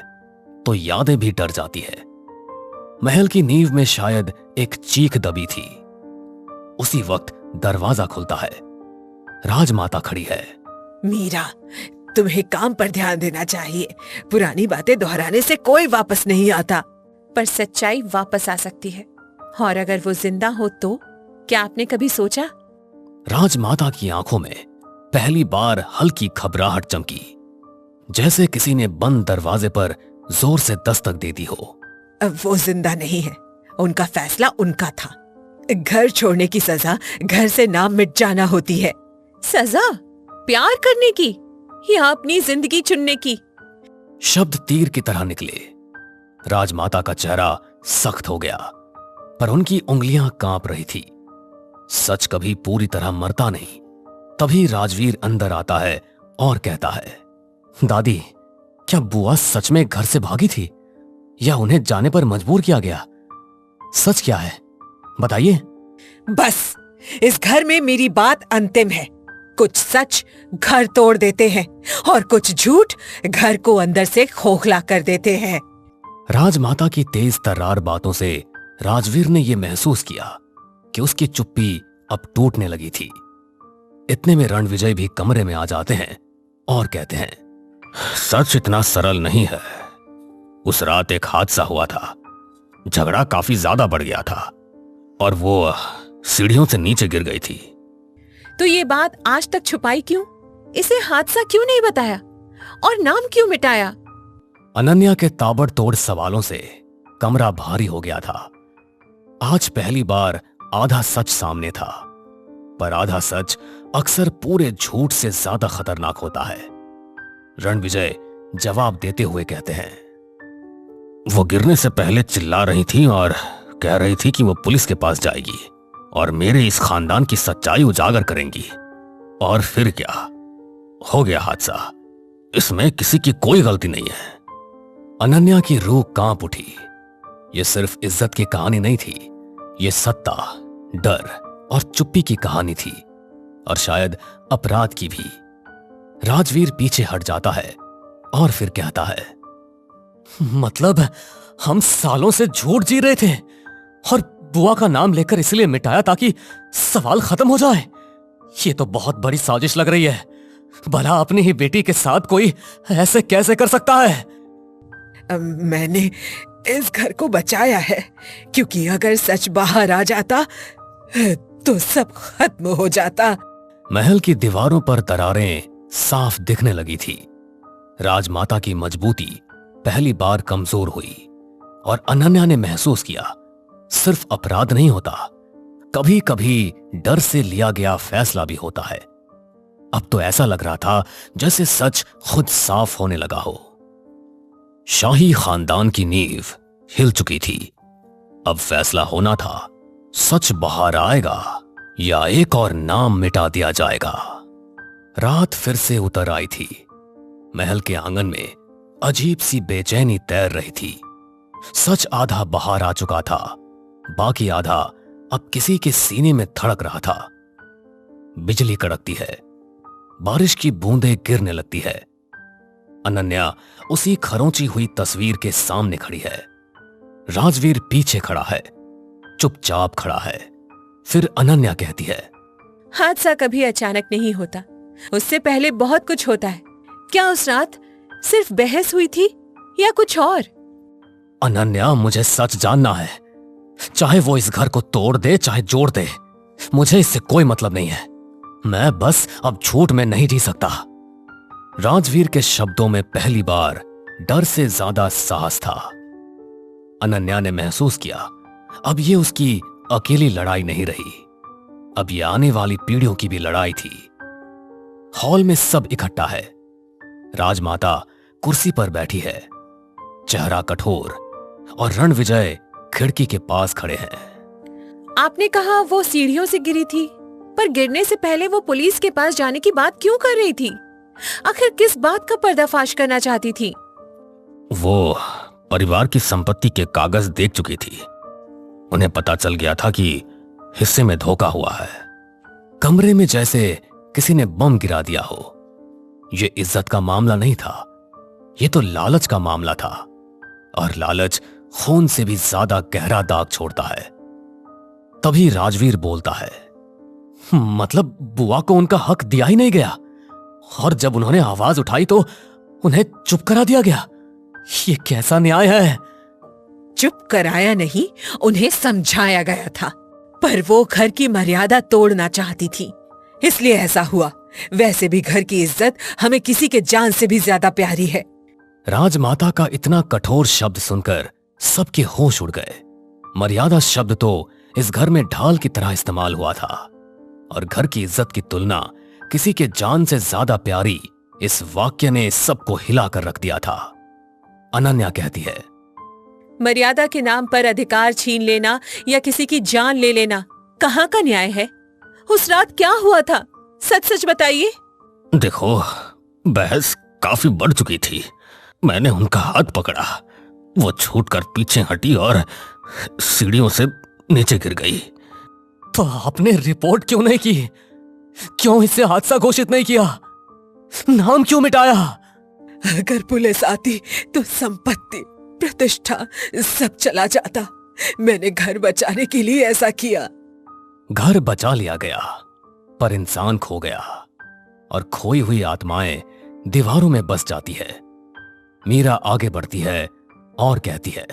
तो यादें भी डर जाती है। महल की नींव में शायद एक चीख दबी थी। उसी वक्त दरवाजा खुलता है। राजमाता खड़ी है। मीरा, तुम्हें काम पर ध्यान देना चाहिए। पुरानी बातें दोहराने से कोई वापस नहीं आता। पर सच्चाई वापस आ सकती है, और अगर वो जिंदा हो तो? क्या आपने कभी सोचा? राजमाता की आंखों में पहली बार हल्की घबराहट चमकी, जैसे किसी ने बंद दरवाजे पर जोर से दस्तक दे दी हो। वो जिंदा नहीं है। उनका फैसला उनका था। घर छोड़ने की सजा घर से नाम मिट जाना होती है। सजा? प्यार करने की या अपनी जिंदगी चुनने की? शब्द तीर की तरह निकले। राजमाता का चेहरा सख्त हो गया, पर उनकी उंगलियां कांप रही थी। सच कभी पूरी तरह मरता नहीं। तभी राजवीर अंदर आता है और कहता है, दादी, क्या बुआ सच में घर से भागी थी या उन्हें जाने पर मजबूर किया गया? सच क्या है, बताइए। बस, इस घर में मेरी बात अंतिम है। कुछ सच घर तोड़ देते हैं और कुछ झूठ घर को अंदर से खोखला कर देते हैं। राजमाता की तेज तर्रार बातों से राजवीर ने यह महसूस किया कि उसकी चुप्पी अब टूटने लगी थी। इतने में रणविजय भी कमरे में आ जाते हैं और कहते हैं, सच इतना सरल नहीं है। उस रात एक हादसा हुआ था। झगड़ा काफी ज्यादा बढ़ गया था और वो सीढ़ियों से नीचे गिर गई थी। तो ये बात आज तक छुपाई क्यों? इसे हादसा क्यों नहीं बताया और नाम क्यों मिटाया? अनन्या के ताबड़तोड़ सवालों से कमरा भारी हो गया था। आज पहली बार आधा सच सामने था, पर आधा सच अक्सर पूरे झूठ से ज्यादा खतरनाक होता है। रणविजय जवाब देते हुए कहते हैं, वो गिरने से पहले चिल्ला रही थी और कह रही थी कि वो पुलिस के पास जाएगी और मेरे इस खानदान की सच्चाई उजागर करेंगी। और फिर क्या हो गया? हादसा। इसमें किसी की कोई गलती नहीं है। अनन्या की रूह कांप उठी। यह सिर्फ इज्जत की कहानी नहीं थी, यह सत्ता, डर और चुप्पी की कहानी थी, और शायद अपराध की भी। राजवीर पीछे हट जाता है और फिर कहता है, मतलब हम सालों से झूठ जी रहे थे और बुआ का नाम लेकर इसलिए मिटाया ताकि सवाल खत्म हो जाए। ये तो बहुत बड़ी साजिश लग रही है। भला अपनी ही बेटी के साथ कोई ऐसे कैसे कर सकता है? मैंने इस घर को बचाया है, क्योंकि अगर सच बाहर आ जाता तो सब खत्म हो जाता। महल की दीवारों पर दरारें साफ दिखने लगी थी। राजमाता की मजबूती पहली बार कमजोर हुई और अनन्या ने महसूस किया, सिर्फ अपराध नहीं होता, कभी कभी डर से लिया गया फैसला भी होता है। अब तो ऐसा लग रहा था जैसे सच खुद साफ होने लगा हो। शाही खानदान की नींव हिल चुकी थी। अब फैसला होना था, सच बाहर आएगा या एक और नाम मिटा दिया जाएगा। रात फिर से उतर आई थी। महल के आंगन में अजीब सी बेचैनी तैर रही थी। सच आधा बाहर आ चुका था, बाकी आधा अब किसी के सीने में धड़क रहा था। बिजली कड़कती है, बारिश की बूंदें गिरने लगती है। अनन्या उसी खरोंची हुई तस्वीर के सामने खड़ी है। राजवीर पीछे खड़ा है, चुपचाप खड़ा है। फिर अनन्या कहती है, हादसा कभी अचानक नहीं होता, उससे पहले बहुत कुछ होता है। क्या उस रात सिर्फ बहस हुई थी या कुछ और? अनन्या, मुझे सच जानना है। चाहे वो इस घर को तोड़ दे चाहे जोड़ दे, मुझे इससे कोई मतलब नहीं है। मैं बस अब झूठ में नहीं जी सकता। राजवीर के शब्दों में पहली बार डर से ज्यादा साहस था। अनन्या ने महसूस किया अब ये उसकी अकेली लड़ाई नहीं रही, अब ये आने वाली पीढ़ियों की भी लड़ाई थी। हॉल में सब इकट्ठा है। राजमाता कुर्सी पर बैठी है, चेहरा कठोर, और रणविजय खिड़की के पास खड़े हैं। आपने कहा वो सीढ़ियों से गिरी थी, पर गिरने से पहले वो पुलिस के पास जाने की बात क्यों कर रही थी? आखिर किस बात का पर्दाफाश करना चाहती थी? वो परिवार की संपत्ति के कागज देख चुकी थी। उन्हें पता चल गया था कि हिस्से में धोखा हुआ है। कमरे में जैसे किसी ने बम गिरा दिया हो। ये इज्जत का मामला नहीं था, ये तो लालच का मामला था, और लालच खून से भी ज्यादा गहरा दाग छोड़ता है। तभी राजवीर बोलता है, मतलब बुआ को उनका हक दिया ही नहीं गया, और जब उन्होंने आवाज उठाई तो उन्हें चुप करा दिया गया। ये कैसा न्याय है? चुप कराया नहीं, उन्हें समझाया गया था, पर वो घर की मर्यादा तोड़ना चाहती थी, इसलिए ऐसा हुआ। वैसे भी घर की इज्जत हमें किसी के जान से भी ज्यादा प्यारी है। राजमाता का इतना कठोर शब्द सुनकर सबके होश उड़ गए। मर्यादा शब्द तो इस घर में ढाल की तरह इस्तेमाल हुआ था, और घर की इज्जत की तुलना किसी के जान से ज्यादा प्यारी इस वाक्य ने सबको हिलाकर रख दिया था। अनन्या कहती है, मर्यादा के नाम पर अधिकार छीन लेना या किसी की जान ले लेना कहाँ का न्याय है? उस रात क्या हुआ था? सच सच बताइए। देखो, बहस काफी बढ़ चुकी थी। मैंने उनका हाथ पकड़ा, वो छूटकर पीछे हटी और सीढ़ियों से नीचे गिर गई। तो आपने रिपोर्ट क्यों नहीं की? क्यों इसे हादसा घोषित नहीं किया? नाम क्यों मिटाया? अगर पुलिस आती तो संपत्ति, प्रतिष्ठा सब चला जाता। मैंने घर बचाने के लिए ऐसा किया। घर बचा लिया गया, पर इंसान खो गया, और खोई हुई आत्माएं दीवारों में बस जाती है। मीरा आगे बढ़ती है और कहती है,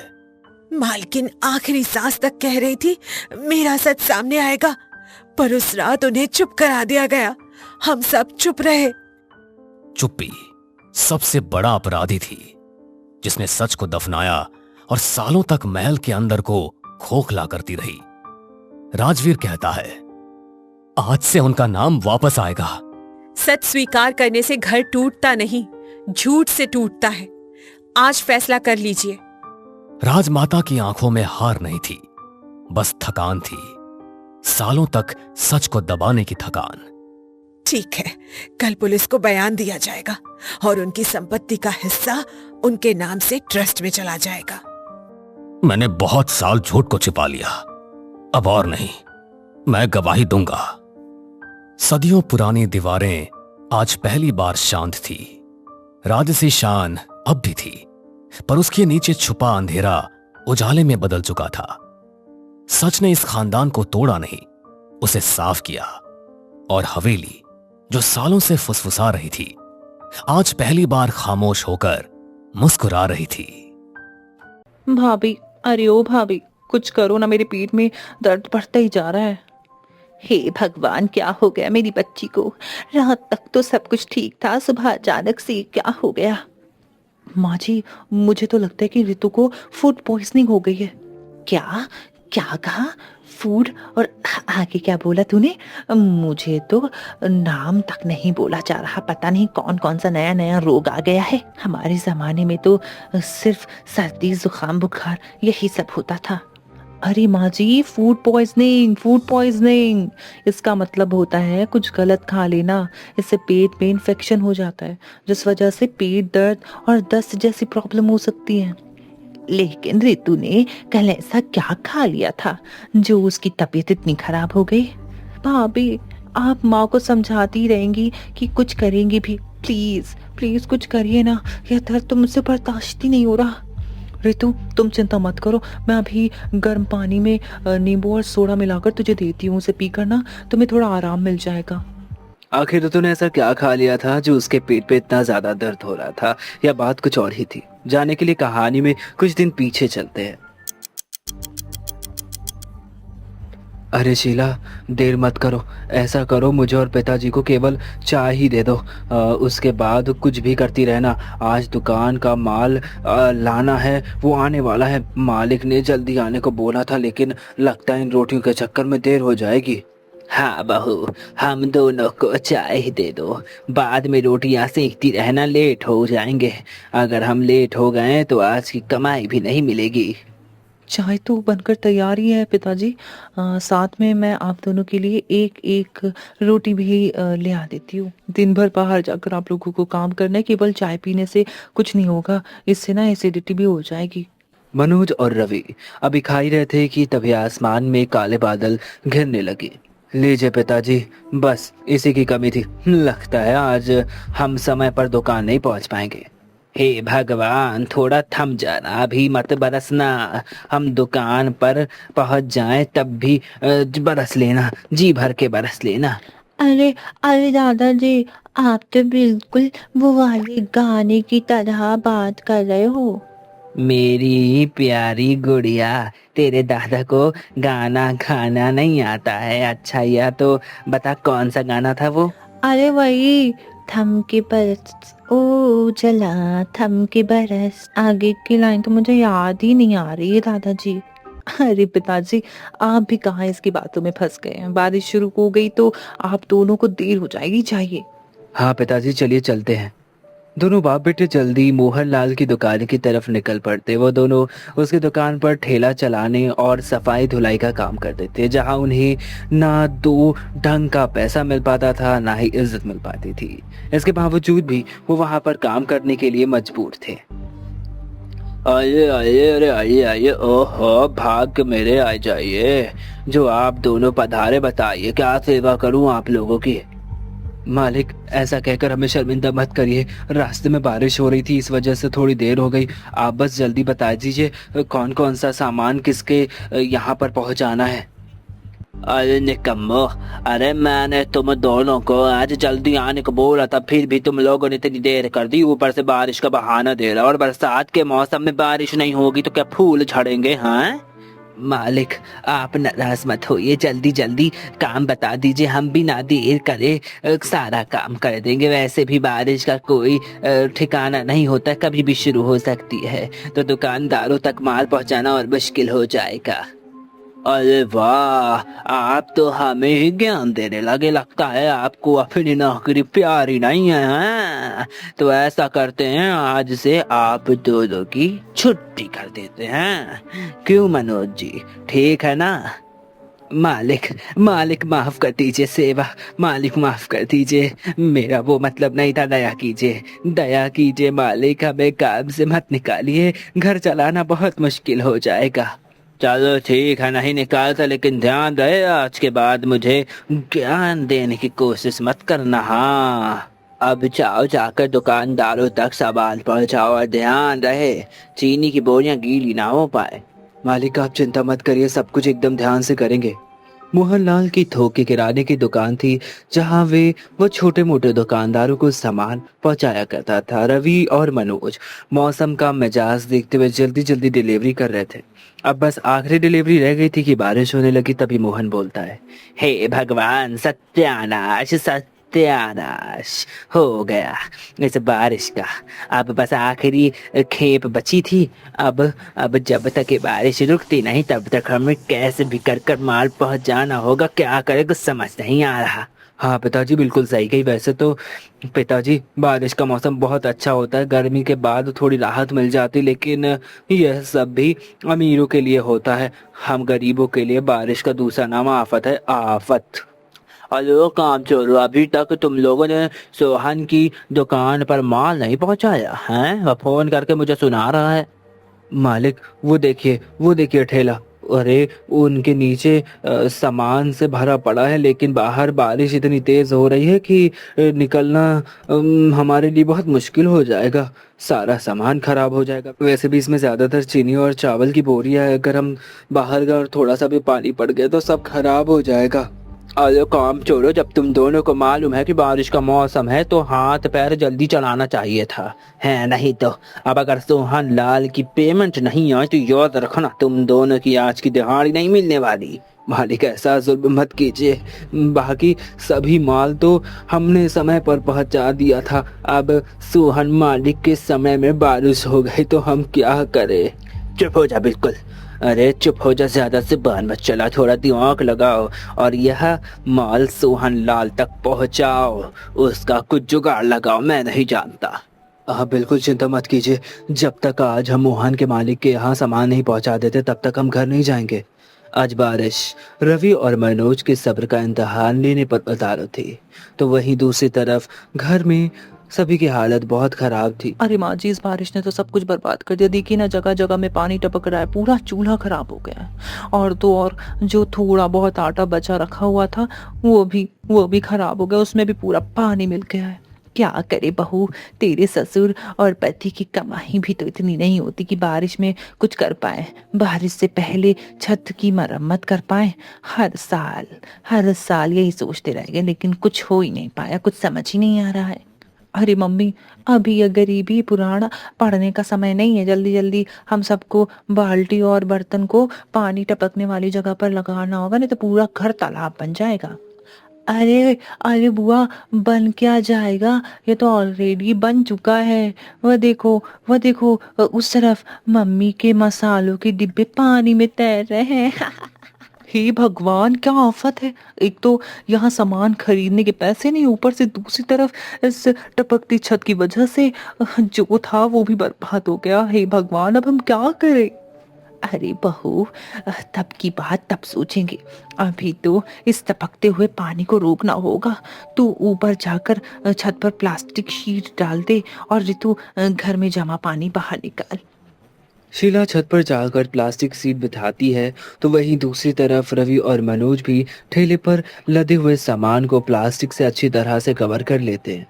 मालकिन आखिरी सांस तक कह रही थी मेरा सच सामने आएगा, पर उस रात उन्हें चुप करा दिया गया। हम सब चुप रहे। चुप्पी सबसे बड़ा अपराधी थी, जिसने सच को दफनाया और सालों तक महल के अंदर को खोखला करती रही। राजवीर कहता है, आज से उनका नाम वापस आएगा। सच स्वीकार करने से घर टूटता नहीं, झूठ से टूटता है। आज फैसला कर लीजिए। राजमाता की आंखों में हार नहीं थी, बस थकान थी, सालों तक सच को दबाने की थकान। ठीक है, कल पुलिस को बयान दिया जाएगा और उनकी संपत्ति का हिस्सा उनके नाम से ट्रस्ट में चला जाएगा। मैंने बहुत साल झूठ को छिपा लिया, अब और नहीं, मैं गवाही दूंगा। सदियों पुरानी दीवारें आज पहली बार शांत थी। राजसी शान अब भी थी, पर उसके नीचे छुपा अंधेरा उजाले में बदल चुका था। सच ने इस खानदान को तोड़ा नहीं, उसे साफ किया, और हवेली जो सालों से फुसफुसा रही थी, आज पहली बार खामोश होकर मुस्कुरा रही थी। भाभी, अरे ओ भाभी, कुछ करो ना, मेरी पीठ में दर्द बढ़ता ही जा रहा है। हे भगवान, क्या हो गया मेरी बच्ची को? रात तक तो सब कुछ ठीक था, सुबह अचानक से क्या हो गया? माँ जी, मुझे तो लगता है कि रितु को फूड पॉइजनिंग हो गई है। क्या क्या कहा? फूड और आगे क्या बोला तूने? मुझे तो नाम तक नहीं बोला जा रहा। पता नहीं कौन कौन सा नया नया रोग आ गया है। हमारे जमाने में तो सिर्फ सर्दी जुकाम बुखार यही सब होता था। अरे माँ जी, फूड पॉइजनिंग, फूड पॉइजनिंग इसका मतलब होता है कुछ गलत खा लेना। इससे पेट में इन्फेक्शन हो जाता है, जिस वजह से पेट दर्द और दस्त जैसी प्रॉब्लम हो सकती है। लेकिन रितु ने कल ऐसा क्या खा लिया था जो उसकी तबीयत इतनी खराब हो गई? भाभी, आप माँ को समझाती रहेंगी कि कुछ करेंगी भी। प्लीज प्लीज कुछ करिए ना, यह दर्द तो मुझसे बर्दाश्त ही नहीं हो रहा। रितु, तुम चिंता मत करो, मैं अभी गर्म पानी में नींबू और सोडा मिलाकर तुझे देती हूँ। उसे पीकर ना तुम्हें थोड़ा आराम मिल जाएगा। आखिर तूने ऐसा क्या खा लिया था जो उसके पेट पे इतना ज्यादा दर्द हो रहा था, या बात कुछ और ही थी? जाने के लिए कहानी में कुछ दिन पीछे चलते हैं। अरे शीला, देर मत करो, ऐसा करो मुझे और पिताजी को केवल चाय ही दे दो। उसके बाद कुछ भी करती रहना। आज दुकान का माल लाना है, वो आने वाला है। मालिक ने जल्दी आने को बोला था, लेकिन लगता है इन रोटियों के चक्कर में देर हो जाएगी। हाँ बहू, हम दोनों को चाय ही दे दो, बाद में रोटियां सेकती रहना, लेट हो जाएंगे। अगर हम लेट हो गए तो आज की कमाई भी नहीं मिलेगी। चाय तो बनकर तैयार ही है पिताजी। साथ में मैं आप दोनों के लिए एक एक रोटी भी ले आ देती हूँ। दिन भर बाहर जाकर आप लोगों को काम करना है, केवल चाय पीने से कुछ नहीं होगा। इससे ना एसिडिटी भी हो जाएगी। मनोज और रवि अभी खा ही रहे थे कि तभी आसमान में काले बादल घिरने लगे। लीजिए पिताजी, बस इसी की कमी थी। लगता है आज हम समय पर दुकान नहीं पहुंच पाएंगे। हे भगवान, थोड़ा थम जाना, अभी मत बरसना। हम दुकान पर पहुंच जाएं तब भी बरस लेना, जी भर के बरस लेना। अरे अरे दादाजी, आप तो बिल्कुल वो वाले गाने की तरह बात कर रहे हो। मेरी प्यारी गुड़िया, तेरे दादा को गाना गाना नहीं आता है? अच्छा, या तो बता कौन सा गाना था वो? अरे वही, थम के बरस ओ चला, थम के बरस। आगे की लाइन तो मुझे याद ही नहीं आ रही है दादाजी। अरे पिताजी, आप भी कहाँ इसकी बातों में फंस गए हैं। बारिश शुरू हो गई तो आप दोनों को देर हो जाएगी। जाइए। हाँ पिताजी, चलिए चलते हैं। दोनों बाप बेटे जल्दी मोहनलाल की दुकान की तरफ निकल पड़ते। वो दोनों उसकी दुकान पर ठेला चलाने और सफाई धुलाई का काम करते थे, जहां उन्हें ना दो ढंग का पैसा मिल पाता था, ना ही इज्जत मिल पाती थी। इसके बावजूद भी वो वहां पर काम करने के लिए मजबूर थे। आइए आइए, अरे आइए आइए, ओहो भाग मेरे, आ जाइए। जो आप दोनों पधारे, बताइए क्या सेवा करूं आप लोगों की? मालिक, ऐसा कहकर हमें शर्मिंदा मत करिए। रास्ते में बारिश हो रही थी, इस वजह से थोड़ी देर हो गई। आप बस जल्दी बता दीजिए कौन कौन सा सामान किसके यहाँ पर पहुँचाना है। अरे निकम्मो, अरे मैंने तुम दोनों को आज जल्दी आने को बोला था, फिर भी तुम लोगों ने इतनी देर कर दी। ऊपर से बारिश का बहाना दे रहा, और बरसात के मौसम में बारिश नहीं होगी तो क्या फूल झड़ेंगे? हाँ मालिक, आप नाराज मत होइए, जल्दी जल्दी काम बता दीजिए, हम भी ना देर करे सारा काम कर देंगे। वैसे भी बारिश का कोई ठिकाना नहीं होता, कभी भी शुरू हो सकती है, तो दुकानदारों तक माल पहुंचाना और मुश्किल हो जाएगा। अरे वाह, आप तो हमें ही ज्ञान देने लगे। लगता है आपको अपनी नौकरी प्यारी नहीं है, हाँ? तो ऐसा करते हैं, आज से आप दोनों की छुट्टी कर देते हैं। क्यों मनोज जी, ठीक है ना? मालिक मालिक माफ कर दीजिए, सेवा मालिक माफ कर दीजिए, मेरा वो मतलब नहीं था। दया कीजिए, दया कीजिए मालिक, हमें काम से मत निकालिए, घर चलाना बहुत मुश्किल हो जाएगा। चलो ठीक है, नहीं निकालता, लेकिन ध्यान रहे आज के बाद मुझे ज्ञान देने की कोशिश मत करना। हाँ, अब जाओ, जाकर दुकानदारों तक सामान पहुंचाओ, और ध्यान रहे चीनी की बोरियां गीली ना हो पाए। मालिक आप चिंता मत करिए, सब कुछ एकदम ध्यान से करेंगे। मोहनलाल की थोक के किराने की दुकान थी, जहां वो छोटे मोटे दुकानदारों को सामान पहुंचाया करता था। रवि और मनोज मौसम का मिजाज देखते हुए जल्दी जल्दी डिलीवरी कर रहे थे। अब बस आखिरी डिलीवरी रह गई थी कि बारिश होने लगी। तभी मोहन बोलता है, हे भगवान, सत्यानाश सत्यानाश हो गया इस बारिश का। अब बस आखिरी खेप बची थी। अब जब तक ये बारिश रुकती नहीं तब तक हमें कैसे भी कर माल पहुंचाना होगा। क्या करे कुछ समझ नहीं आ रहा। हाँ पिताजी बिल्कुल सही कही। वैसे तो पिताजी बारिश का मौसम बहुत अच्छा होता है, गर्मी के बाद थोड़ी राहत मिल जाती, लेकिन यह सब भी अमीरों के लिए होता है। हम गरीबों के लिए बारिश का दूसरा नाम आफत है, आफत। हेलो काम चोरो, अभी तक तुम लोगों ने सोहन की दुकान पर माल नहीं पहुंचाया है? वह फोन करके मुझे सुना रहा है। मालिक वो देखिए ठेला। अरे उनके नीचे सामान से भरा पड़ा है, लेकिन बाहर बारिश इतनी तेज हो रही है कि निकलना हमारे लिए बहुत मुश्किल हो जाएगा। सारा सामान खराब हो जाएगा। वैसे भी इसमें ज्यादातर चीनी और चावल की बोरियां है। अगर हम बाहर गए और थोड़ा सा भी पानी पड़ गया तो सब खराब हो जाएगा। अरे काम छोड़ो, जब तुम दोनों को मालूम है कि बारिश का मौसम है तो हाथ पैर जल्दी चलाना चाहिए था, है नहीं तो अब अगर सोहन लाल की पेमेंट नहीं आए तो याद रखना तुम दोनों की आज की दिहाड़ी नहीं मिलने वाली। मालिक ऐसा जुल्म मत कीजिए, बाकी सभी माल तो हमने समय पर पहुंचा दिया था। अब सोहन मालिक के समय में बारिश हो गई तो हम क्या करें। चुप हो जा बिल्कुल। अरे चुप हो जा, ज्यादा से बात मत चला, थोड़ा दिमाग लगाओ और यह माल सोहन लाल तक पहुंचाओ। उसका कुछ जुगाड़ लगाओ, मैं नहीं जानता। हाँ बिल्कुल चिंता मत कीजिए। जब तक आज हम मोहन के मालिक के यहाँ सामान नहीं पहुंचा देते तब तक हम घर नहीं जाएंगे। आज बारिश रवि और मनोज के सब्र का इम्तिहान लेने पर उतारू थी, तो वहीं दूसरी तरफ घर में सभी की हालत बहुत खराब थी। अरे माँ जी, इस बारिश ने तो सब कुछ बर्बाद कर दिया। देखिए ना, जगह जगह में पानी टपक रहा है, पूरा चूल्हा खराब हो गया है। और तो और जो थोड़ा बहुत आटा बचा रखा हुआ था वो भी खराब हो गया, उसमें भी पूरा पानी मिल गया है। क्या करे बहू, तेरे ससुर और पति की कमाई भी तो इतनी नहीं होती कि बारिश में कुछ कर पाए, बारिश से पहले छत की मरम्मत कर पाए। हर साल यही सोचते रह गए, लेकिन कुछ हो ही नहीं पाया, कुछ समझ ही नहीं आ रहा है। अरे मम्मी, अभी ये गरीबी पुराना पढ़ने का समय नहीं है। जल्दी जल्दी हम सबको बाल्टी और बर्तन को पानी टपकने वाली जगह पर लगाना होगा, नहीं तो पूरा घर तालाब बन जाएगा। अरे बुआ, बन क्या जाएगा, ये तो ऑलरेडी बन चुका है। वह देखो उस तरफ मम्मी के मसालों के डिब्बे पानी में तैर रहे हैं। हे भगवान, क्या आफत है। एक तो यहाँ सामान खरीदने के पैसे नहीं, ऊपर से दूसरी तरफ इस टपकती छत की वजह से जो था वो भी बर्बाद हो गया। हे भगवान, अब हम क्या करें। अरे बहू, तब की बात तब सोचेंगे, अभी तो इस टपकते हुए पानी को रोकना होगा। तू ऊपर जाकर छत पर प्लास्टिक शीट डाल दे और ऋतु घर में जमा पानी बाहर निकाल। शीला छत पर जाकर प्लास्टिक सीट बिठाती है, तो वहीं दूसरी तरफ रवि और मनोज भी ठेले पर लदे हुए सामान को प्लास्टिक से अच्छी तरह से कवर कर लेते हैं।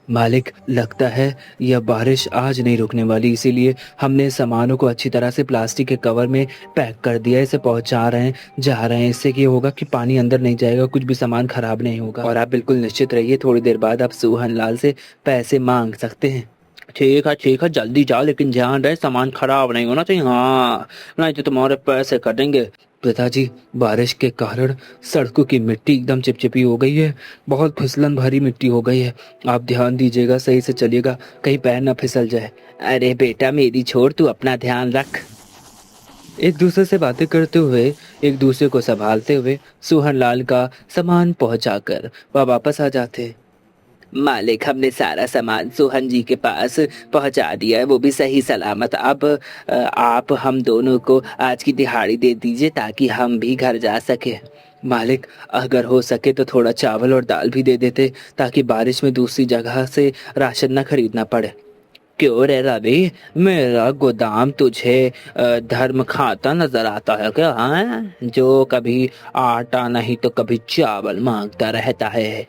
मालिक, लगता है यह बारिश आज नहीं रुकने वाली, इसीलिए हमने सामानों को अच्छी तरह से प्लास्टिक के कवर में पैक कर दिया। इसे पहुंचा रहे हैं, जा रहे हैं। इससे क्या होगा कि पानी अंदर नहीं जाएगा, कुछ भी सामान खराब नहीं होगा। और आप बिल्कुल निश्चित रहिए, थोड़ी देर बाद आप सोहन लाल से पैसे मांग सकते हैं। ठीक है, जल्दी जाओ, लेकिन ध्यान रहे सामान खराब नहीं होना चाहिए। हाँ, नहीं तो तुम्हारे पैसे कटेंगे। पिताजी, बारिश के कारण सड़कों की मिट्टी एकदम चिपचिपी हो गई है, बहुत फिसलन भरी मिट्टी हो गई है। आप ध्यान दीजिएगा, सही से चलिएगा, कहीं पैर ना फिसल जाए। अरे बेटा मेरी छोड़, तू अपना ध्यान रख। एक दूसरे से बातें करते हुए, एक दूसरे को संभालते हुए सोहन लाल का सामान पहुंचाकर वह वापस आ जाते। मालिक, हमने सारा सामान सोहन जी के पास पहुंचा दिया है, वो भी सही सलामत। अब आप हम दोनों को आज की दिहाड़ी दे दीजिए ताकि हम भी घर जा सके। मालिक, अगर हो सके तो थोड़ा चावल और दाल भी दे देते ताकि बारिश में दूसरी जगह से राशन न खरीदना पड़े। क्यों रे रवि, मेरा गोदाम तुझे धर्म खाता नजर आता है क्या? हाँ, जो कभी आटा नहीं तो कभी चावल मांगता रहता है।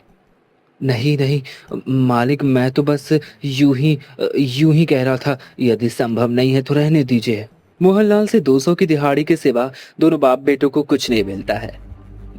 नहीं मालिक, मैं तो बस यूं ही कह रहा था। यदि संभव नहीं है तो रहने दीजिए। मोहनलाल से 200 की दिहाड़ी के सिवा दोनों बाप बेटों को कुछ नहीं मिलता है।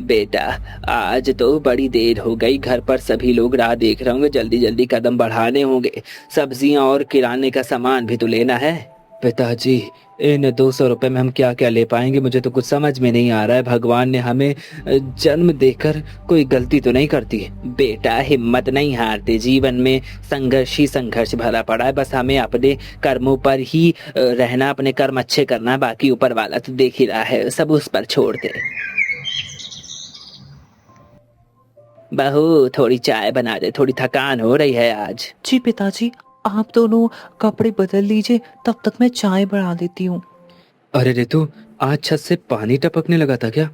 बेटा, आज तो बड़ी देर हो गई, घर पर सभी लोग राह देख रहे होंगे, जल्दी जल्दी कदम बढ़ाने होंगे। सब्जियां और किराने का सामान भी तो लेना है। पिताजी, इन 200 रुपए में हम क्या क्या ले पाएंगे, मुझे तो कुछ समझ में नहीं आ रहा है। भगवान ने हमें जन्म देकर कोई गलती तो नहीं करती है। बेटा हिम्मत नहीं हारते, जीवन में संघर्ष ही संघर्ष भरा पड़ा है। बस हमें अपने कर्मों पर ही रहना, अपने कर्म अच्छे करना, बाकी ऊपर वाला तो देख ही रहा है, सब उस पर छोड़ दे। बहू थोड़ी चाय बना दे, थोड़ी थकान हो रही है आज। जी पिताजी, आप दोनों कपड़े बदल लीजिए, तब तक मैं चाय बना देती हूँ। अरे रितु, आज छत से पानी टपकने लगा था क्या?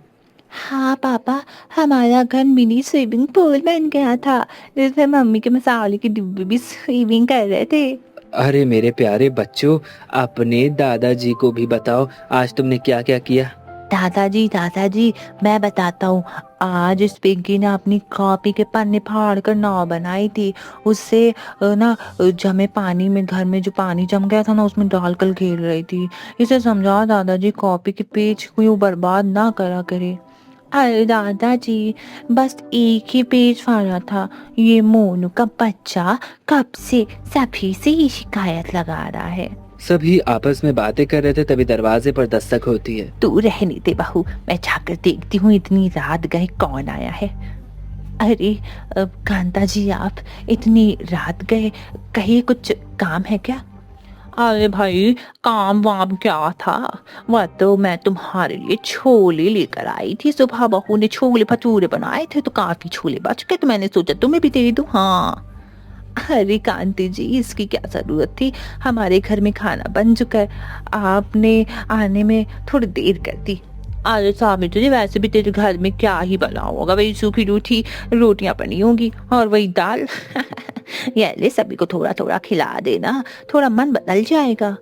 हाँ पापा, हमारा घर मिनी स्विमिंग पूल बन गया था, जिसमें मम्मी के मसाले के डिब्बे भी स्विमिंग कर रहे थे। अरे मेरे प्यारे बच्चों, अपने दादाजी को भी बताओ आज तुमने क्या क्या किया। दादाजी मैं बताता हूँ। आज इस पिंकी ने अपनी कॉपी के पन्ने फाड़ कर नाव बनाई थी। उससे ना जमे पानी में, घर में जो पानी जम गया था ना, उसमें डालकर खेल रही थी। इसे समझा दादाजी, कॉपी के पेज कोई बर्बाद ना करा करे। अरे दादाजी, बस एक ही पेज फाड़ा था। ये मोनू का बच्चा कब से सभी से ही शिकायत लगा रहा है। सभी आपस में बातें कर रहे थे, तभी दरवाजे पर दस्तक होती है। तू रहने दे बहू, मैं जाकर देखती हूँ इतनी रात गए कौन आया है। अरे कांता जी, आप इतनी रात गए, कहीं कुछ काम है क्या? अरे भाई, काम वाम क्या था, वह तो मैं तुम्हारे लिए छोले लेकर आई थी। सुबह बहू ने छोले भटूरे बनाए थे तो काफी छोले बच गए, तो मैंने सोचा तुम्हें भी दे दूं। हाँ। अरे कांति जी, इसकी क्या जरूरत थी, हमारे घर में खाना बन चुका है, आपने आने में थोड़ी देर कर दी। अरे सावित्री जी, वैसे भी तेरे घर में क्या ही बना होगा, वही सूखी रूठी रोटियां बनी होंगी और वही दाल। ये ले, सभी को थोड़ा थोड़ा खिला देना, थोड़ा मन बदल जाएगा।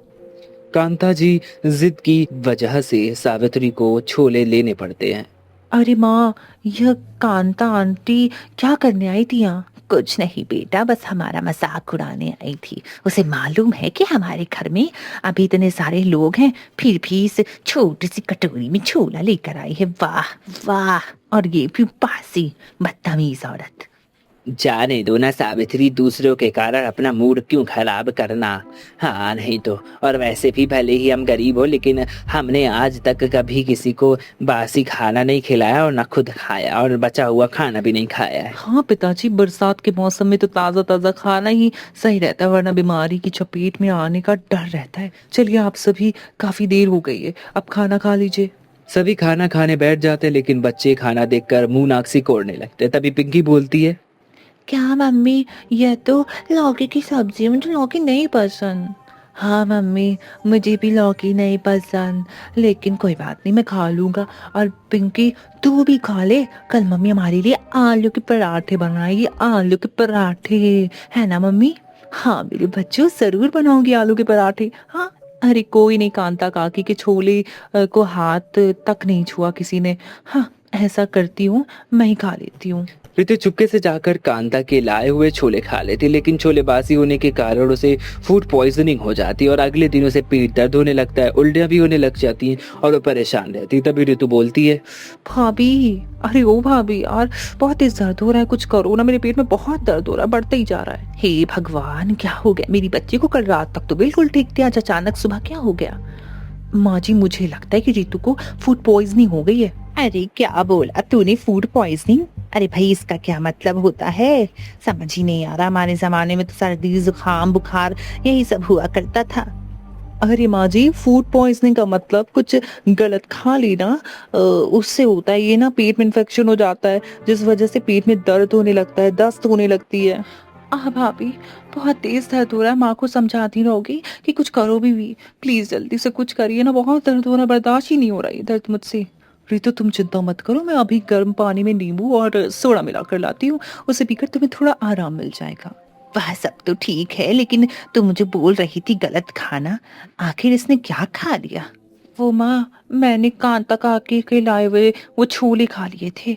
कांता जी जिद की वजह से सावित्री को छोले लेने पड़ते हैं। अरे माँ, यह कांता आंटी क्या करने आई थी यहाँ? कुछ नहीं बेटा, बस हमारा मजाक उड़ाने आई थी। उसे मालूम है कि हमारे घर में अभी इतने सारे लोग हैं, फिर भी इस छोटी सी कटोरी में छोला लेकर आई है। वाह वाह, और ये भी बासी बदतमीज औरत। जाने दो ना सावित्री, दूसरों के कारण अपना मूड क्यों खराब करना। हाँ नहीं तो, और वैसे भी भले ही हम गरीब हो, लेकिन हमने आज तक कभी किसी को बासी खाना नहीं खिलाया और ना खुद खाया, और बचा हुआ खाना भी नहीं खाया है। हाँ पिताजी, बरसात के मौसम में तो ताजा ताजा खाना ही सही रहता है, वरना बीमारी की चपेट में आने का डर रहता है। चलिए, आप सभी, काफी देर हो गई है, अब खाना खा लीजिए। सभी खाना खाने बैठ जाते, लेकिन बच्चे खाना देखकर मुंह नाक सिकोड़ने लगते। तभी पिंकी बोलती है, क्या मम्मी, यह तो लौकी की सब्जी, मुझे लौकी नहीं पसंद। हाँ मम्मी, मुझे भी लौकी नहीं पसंद, लेकिन कोई बात नहीं, मैं खा लूंगा। और पिंकी, तू भी खा ले, कल मम्मी हमारे लिए आलू के पराठे बनाएगी, आलू के पराठे, है ना मम्मी? हाँ मेरे बच्चों, जरूर बनाऊंगी आलू के पराठे। हाँ। अरे कोई नहीं, कांता काकी के छोले को हाथ तक नहीं छुआ किसी ने। हाँ, ऐसा करती हूँ, मैं ही खा लेती हूँ। रितु चुपके से जाकर कांता के लाए हुए छोले खा लेती, लेकिन छोले बासी होने के कारण उसे फूड पॉइजनिंग हो जाती है और अगले दिनों से पेट दर्द होने लगता है, उल्टियां भी होने लग जाती हैं और वो परेशान रहती है। तभी रितु बोलती है, भाभी, अरे ओ भाभी यार, बहुत तेज दर्द हो रहा है, कुछ करो ना, मेरे पेट में बहुत दर्द हो रहा है, बढ़ता ही जा रहा है। हे भगवान, क्या हो गया मेरी बच्ची को? कल रात तक तो बिल्कुल ठीक थी, आज अचानक सुबह क्या हो गया? माँ जी, मुझे लगता है कि रितु को फूड पॉइजनिंग हो गई है। अरे क्या बोला तूने, फूड पॉइजनिंग? अरे भाई, इसका क्या मतलब होता है, समझ ही नहीं आ रहा। हमारे जमाने में तो सर्दी जुकाम बुखार यही सब हुआ करता था। अरे माँ जी, फूड पॉइजनिंग का मतलब कुछ गलत खा लेना, उससे होता है ये ना, पेट में इन्फेक्शन हो जाता है, जिस वजह से पेट में दर्द होने लगता है, दस्त होने लगती है। भाभी, बहुत तेज दर्द हो रहा है, माँ को समझाती रहोगी कि कुछ करो भी प्लीज जल्दी से कुछ करिए ना, बहुत दर्द हो रहा है, बर्दाश्त ही नहीं हो रहा है दर्द मुझसे। रितु, तुम चिंता मत करो, मैं अभी गर्म पानी में नींबू और सोडा मिलाकर लाती हूँ, उसे पीकर तुम्हें थोड़ा आराम मिल जाएगा। वह सब तो ठीक है, लेकिन तू मुझे बोल रही थी गलत खाना, आखिर इसने क्या खा लिया? वो माँ, मैंने कांता काकी के लाए हुए वो छोले खा लिए थे।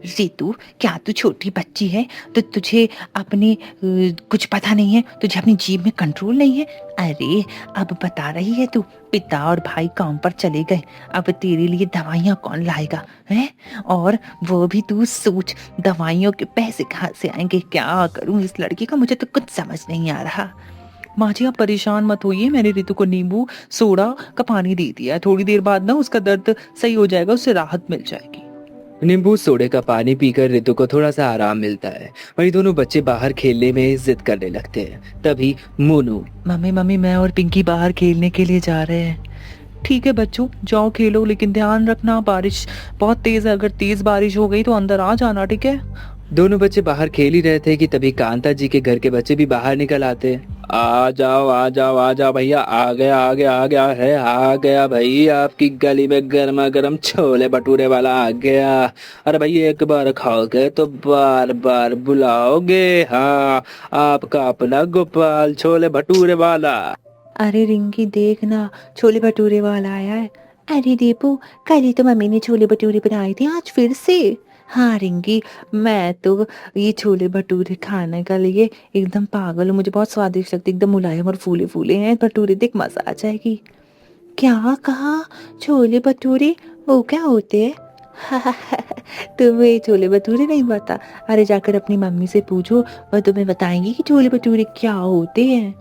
रितु, क्या तू छोटी बच्ची है तो तुझे अपने कुछ पता नहीं है, तुझे अपनी जीभ में कंट्रोल नहीं है? अरे अब बता रही है तू, पिता और भाई काम पर चले गए, अब तेरे लिए दवाइयाँ कौन लाएगा है? और वो भी तू सोच, दवाइयों के पैसे कहाँ से आएंगे? क्या करूँ इस लड़की का, मुझे तो कुछ समझ नहीं आ रहा। माँ जी आप परेशान मत होइए, मैंने रितु को नींबू सोडा का पानी दे दिया है, थोड़ी देर बाद ना उसका दर्द सही हो जाएगा, उससे राहत मिल जाएगी। नींबू सोडे का पानी पीकर रितु को थोड़ा सा आराम मिलता है। वहीं दोनों बच्चे बाहर खेलने में जिद करने लगते हैं। तभी मोनू, मम्मी मम्मी मैं और पिंकी बाहर खेलने के लिए जा रहे हैं। ठीक है बच्चों जाओ खेलो, लेकिन ध्यान रखना बारिश बहुत तेज है, अगर तेज बारिश हो गई तो अंदर आ जाना, ठीक है। दोनों बच्चे बाहर खेल ही रहे थे कि तभी कांता जी के घर के बच्चे भी बाहर निकल आते हैं। आ जाओ आ जाओ आ जाओ भैया, आ गया है, आ गया भाई, आपकी गली में गर्मा गर्म छोले भटूरे वाला आ गया। अरे भाई एक बार खाओगे तो बार बार बुलाओगे। हाँ, आपका अपना गोपाल छोले भटूरे वाला। अरे रिंकी देख ना, छोले भटूरे वाला आया है। अरे दीपू, कल ही तो मम्मी ने छोले भटूरे बनाए थे, आज फिर से। हाँ रिंकी, मैं तो ये छोले भटूरे खाने का लिए एकदम पागल हूँ, मुझे बहुत स्वादिष्ट लगते, एकदम मुलायम और फूले फूले हैं भटूरे, देख मजा आ जाएगी। क्या कहा? छोले भटूरे वो क्या होते हैं? तुम्हें छोले भटूरे नहीं पता? अरे जाकर अपनी मम्मी से पूछो, वह तुम्हें बताएंगी कि छोले भटूरे क्या होते हैं।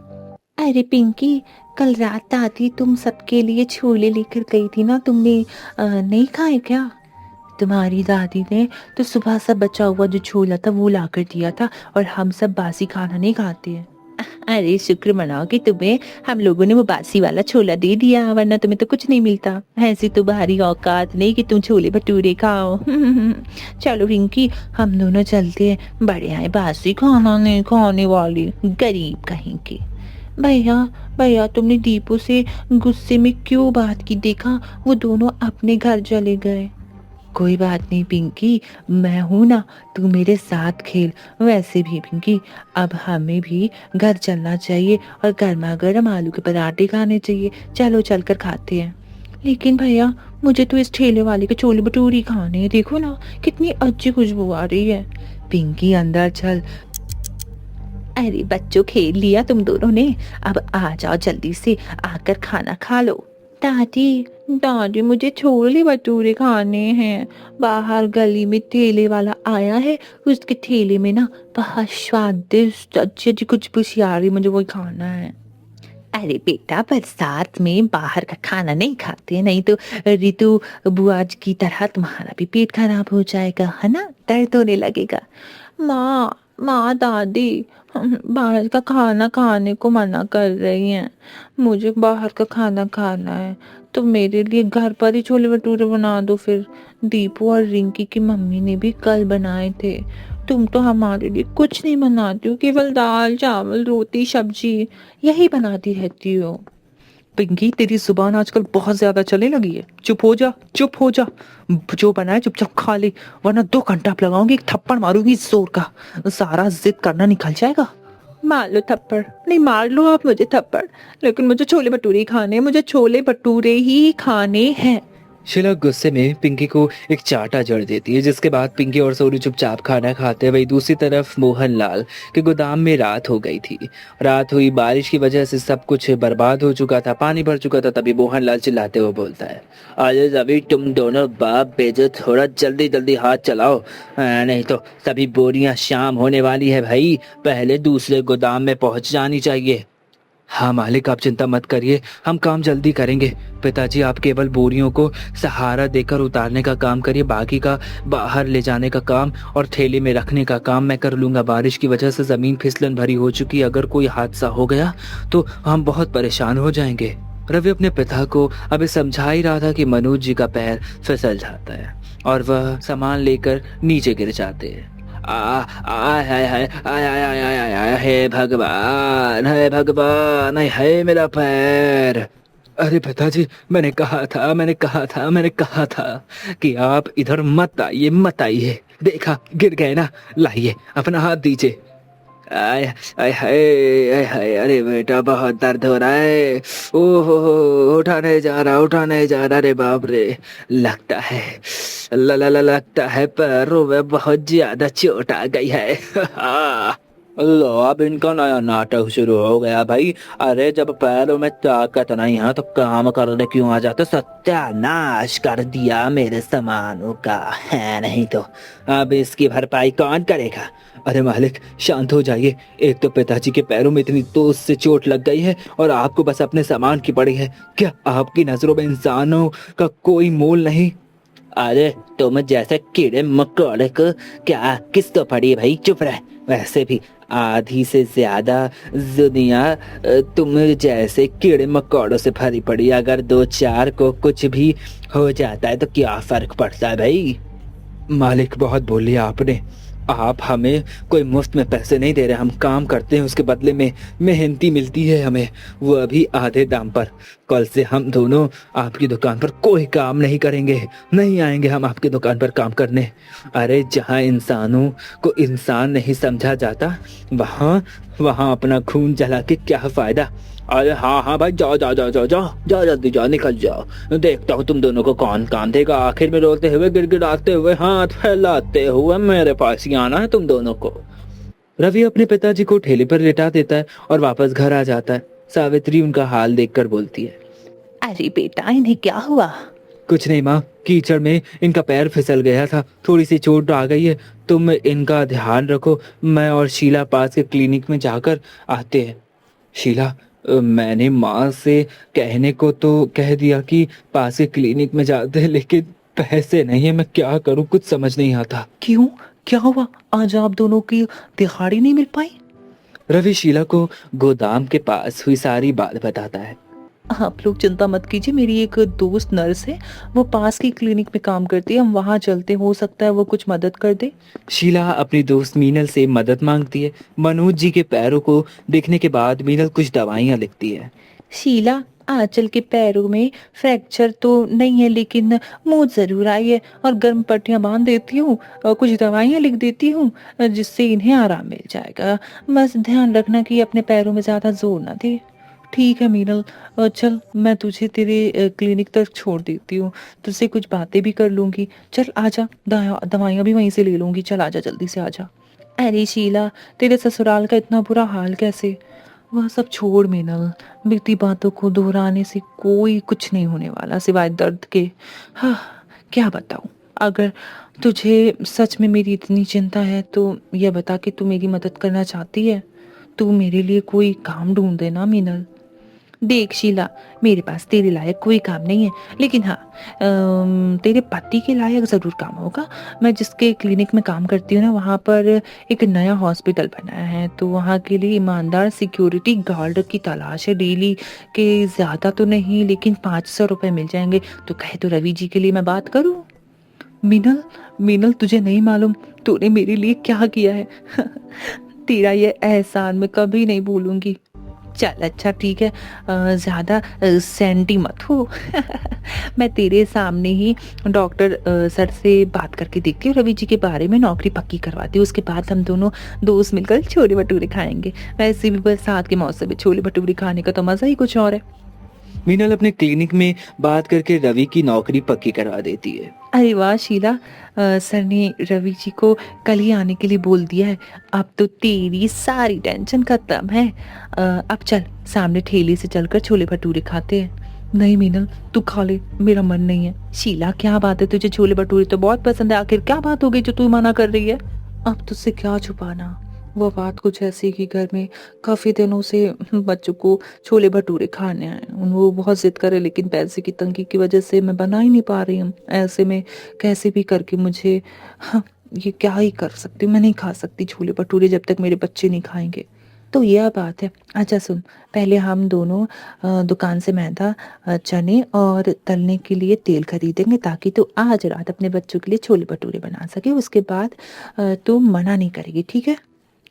अरे पिंकी, कल रात दादी तुम सबके लिए छोले लेकर गई थी ना, तुमने नहीं खाए क्या? तुम्हारी दादी ने तो सुबह सब बचा हुआ जो छोला था वो ला कर दिया था, और हम सब बासी खाना नहीं खाते हैं। अरे शुक्र मनाओ कि तुम्हें हम लोगों ने वो बासी वाला छोला दे दिया, वरना तुम्हें तो कुछ नहीं मिलता। ऐसी तुम्हारी औकात नहीं कि तुम छोले भटूरे खाओ। चलो रिंकी, हम दोनों चलते हैं, बड़े आए बासी खाना नहीं खाने वाले गरीब कहीं के। भैया भैया, तुमने दीपू से गुस्से में क्यों बात की? देखा वो दोनों अपने घर चले गए। कोई बात नहीं पिंकी, मैं हूं ना, तू मेरे साथ खेल। वैसे भी पिंकी, अब हमें भी घर चलना चाहिए और गर्मा गर्म आलू के पराठे खाने चाहिए। चलो चलकर खाते हैं। लेकिन भैया, मुझे तो इस ठेले वाले के छोले भटूरे खाने हैं, देखो ना कितनी अच्छी खुशबू आ रही है। पिंकी अंदर चल। अरे बच्चों, खेल लिया तुम दोनों ने, अब आ जाओ जल्दी से, आकर खाना खा लो। दादी दादी, मुझे छोले भटूरे खाने हैं। बाहर गली में ठेले वाला आया है, उसके ठेले में ना बहुत स्वादिष्ट अच्छी अच्छी कुछ पुशियारी, मुझे वही खाना है। अरे बेटा, बरसात में बाहर का खाना नहीं खाते, नहीं तो रितु बुआ की तरह तुम्हारा भी पेट खराब हो जाएगा, है ना, दर्द होने लगेगा। माँ माँ दादी बाहर का खाना खाने को मना कर रही हैं, मुझे बाहर का खाना खाना है, तो मेरे लिए घर पर ही छोले भटूरे बना दो फिर। दीपू और रिंकी की मम्मी ने भी कल बनाए थे, तुम तो हमारे लिए कुछ नहीं बनाती हो, केवल दाल चावल रोटी सब्जी यही बनाती रहती हो। पिंकी, तेरी जुबान आजकल बहुत ज्यादा चलने लगी है, चुप हो जा चुप हो जा, जो बनाए चुपचाप खा ले, वरना 2 घंटा लगाऊंगी, एक थप्पड़ मारूंगी जोर का, सारा जिद करना निकल जाएगा। मार लो थप्पड़, नहीं मार लो आप मुझे थप्पड़, लेकिन मुझे छोले भटूरे ही खाने हैं, मुझे छोले भटूरे ही खाने हैं। शीला गुस्से में पिंकी को एक चाटा जड़ देती है, जिसके बाद पिंकी और सोनू चुपचाप खाना खाते हैं। वही दूसरी तरफ मोहनलाल के गोदाम में रात हो गई थी। रात हुई, बारिश की वजह से सब कुछ बर्बाद हो चुका था, पानी भर चुका था। तभी मोहनलाल चिल्लाते हुए बोलता है, अरे अभी तुम दोनों बाप बेटे थोड़ा जल्दी जल्दी हाथ चलाओ, नहीं तो सभी बोरियां शाम होने वाली है भाई, पहले दूसरे गोदाम में पहुंच जानी चाहिए। हाँ मालिक, आप चिंता मत करिए, हम काम जल्दी करेंगे। पिताजी, आप केवल बोरियों को सहारा देकर उतारने का काम करिए, बाकी का बाहर ले जाने का काम और थैली में रखने का काम मैं कर लूंगा। बारिश की वजह से जमीन फिसलन भरी हो चुकी है, अगर कोई हादसा हो गया तो हम बहुत परेशान हो जाएंगे। रवि अपने पिता को अभी समझा ही रहा था कि मनोज जी का पैर फिसल जाता है और वह सामान लेकर नीचे गिर जाते हैं। हे भगवान, हे भगवान, हे मेरा पैर। अरे पिताजी, मैंने कहा था कि आप इधर मत आइए। देखा, गिर गए ना, लाइए अपना हाथ दीजिए। आय आय हाय हाय, अरे बेटा बहुत दर्द हो रहा है, ओहो, उठा नहीं जा रहा, रे बाप रे, लगता है लगता है पैरों में बहुत ज्यादा चोट आ गई है। लो अब इनका नया नाटक शुरू हो गया भाई। अरे जब पैरों में ताकत नहीं है तो काम करने क्यों आ जाते? सत्यानाश कर दिया मेरे सामानों का है, नहीं तो अब इसकी भरपाई कौन करेगा? अरे मालिक शांत हो जाइए, एक तो पिताजी के पैरों में इतनी दोस्त से चोट लग गई है और आपको बस अपने सामान की पड़ी है। क्या आपकी नजरों में इंसानों का कोई मोल नहीं? अरे तुम जैसे कीड़े मकोड़े को क्या किस तो पड़ी है भाई? चुप रह। वैसे भी आधी से ज्यादा दुनिया तुम जैसे कीड़े मकोड़ों से भरी पड़ी। अगर दो चार को कुछ भी हो जाता है तो क्या फर्क पड़ता है भाई? मालिक बहुत बोल लिया आपने। आप हमें कोई मुफ्त में पैसे नहीं दे रहे, हम काम करते हैं उसके बदले में मेहनती मिलती है हमें, वो अभी आधे दाम पर। कल से हम दोनों आपकी दुकान पर कोई काम नहीं करेंगे, नहीं आएंगे हम आपकी दुकान पर काम करने। अरे जहाँ इंसानों को इंसान नहीं समझा जाता वहाँ वहाँ अपना खून जला के क्या फायदा? अरे हाँ हाँ भाई, जाओ जाओ जाओ जाओ जाओ जाओ, जल्दी जाओ, निकल जाओ। देखता हूँ तुम दोनों को कौन काम देगा। आखिर में रोते हुए गिड़गिड़ाते हुए हाथ फैलाते हुए मेरे पास ही आना है तुम दोनों को। रवि अपने पिताजी को ठेले पर लेटा देता है और वापस घर आ जाता है। सावित्री उनका हाल देखकर बोलती है, अरे बेटा इन्हें क्या हुआ? कुछ नहीं माँ, कीचड़ में इनका पैर फिसल गया था, थोड़ी सी चोट आ गई है। तुम इनका ध्यान रखो, मैं और शीला पास के क्लिनिक में जाकर आते हैं। शीला, मैंने माँ से कहने को तो कह दिया कि पास के क्लिनिक में जाते हैं, लेकिन पैसे नहीं है, मैं क्या करूँ कुछ समझ नहीं आता। क्यों, क्या हुआ? आज आप दोनों की दिहाड़ी नहीं मिल पाई? रवि शीला को गोदाम के पास हुई सारी बात बताता है। आप लोग चिंता मत कीजिए, मेरी एक दोस्त नर्स है, वो पास की क्लिनिक में काम करती है, हम वहाँ चलते, हो सकता है वो कुछ मदद कर दे। शीला अपनी दोस्त मीनल से मदद मांगती है। मनोज जी के पैरों को देखने के बाद मीनल कुछ दवाइयाँ लिखती है। शीला, आंचल के पैरों में फ्रैक्चर तो नहीं है लेकिन मोच जरूर आई है, और गर्म पट्टियां बांध देती हूँ और कुछ दवाइयाँ लिख देती हूँ जिससे इन्हें आराम मिल जाएगा। बस ध्यान रखना कि अपने पैरों में ज्यादा जोर ना दे। ठीक है मीनल, चल मैं तुझे तेरे क्लिनिक तक छोड़ देती हूँ, तुझसे कुछ बातें भी कर लूंगी। चल आजा, दवाइयाँ भी वहीं से ले लूंगी, चल आजा, जल्दी से आजा। अरे शीला, तेरे ससुराल का इतना बुरा हाल कैसे? वह सब छोड़ मीनल, बीती बातों को दोहराने से कोई कुछ नहीं होने वाला सिवाय दर्द के। हाँ, क्या बताऊँ? अगर तुझे सच में मेरी इतनी चिंता है तो यह बता कि तू मेरी मदद करना चाहती है। तू मेरे लिए कोई काम ढूंढ देना मीनल। देख शीला, मेरे पास तेरे लायक कोई काम नहीं है, लेकिन हाँ तेरे पति के लायक ज़रूर काम होगा। मैं जिसके क्लिनिक में काम करती हूँ ना, वहाँ पर एक नया हॉस्पिटल बनाया है, तो वहाँ के लिए ईमानदार सिक्योरिटी गार्ड की तलाश है। डेली के ज़्यादा तो नहीं, लेकिन 500 रुपये मिल जाएंगे। तो कहे तो रवि जी के लिए मैं बात करूँ? मीनल, मीनल तुझे नहीं मालूम तूने मेरे लिए क्या किया है। तेरा ये एहसान मैं कभी नहीं भूलूंगी। चल अच्छा ठीक है, ज़्यादा सेंटी मत हो। मैं तेरे सामने ही डॉक्टर सर से बात करके देखती हूँ, रवि जी के बारे में नौकरी पक्की करवाती हूँ। उसके बाद हम दोनों दोस्त मिलकर छोले भटूरे खाएंगे। वैसे भी बरसात के मौसम में छोले भटूरे खाने का तो मज़ा ही कुछ और है। मीनल अपने क्लिनिक में बात करके रवि की नौकरी पक्की करवा देती है। अरे वाह शीला, सर ने रवि जी को कल ही आने के लिए बोल दिया है। अब तो तेरी सारी टेंशन खत्म है। अब चल सामने ठेले से चलकर छोले भटूरे खाते हैं। नहीं मीनल, तू खा ले, मेरा मन नहीं है। शीला क्या बात है, तुझे छोले भटूरे तो बहुत पसंद है, आखिर क्या बात हो गई जो तू मना कर रही है? अब तुझसे क्या छुपाना, वो बात कुछ ऐसी कि घर में काफ़ी दिनों से बच्चों को छोले भटूरे खाने हैं। वो बहुत जिद करे, लेकिन पैसे की तंगी की वजह से मैं बना ही नहीं पा रही हूँ। ऐसे में कैसे भी करके मुझे, हाँ ये क्या ही कर सकती हूँ, मैं नहीं खा सकती छोले भटूरे जब तक मेरे बच्चे नहीं खाएंगे। तो यह बात है। अच्छा सुन, पहले हम दोनों दुकान से मैदा, चने और तलने के लिए तेल खरीदेंगे, ताकि तू आज रात अपने बच्चों के लिए छोले भटूरे बना सके। उसके बाद तू मना नहीं करेगी, ठीक है?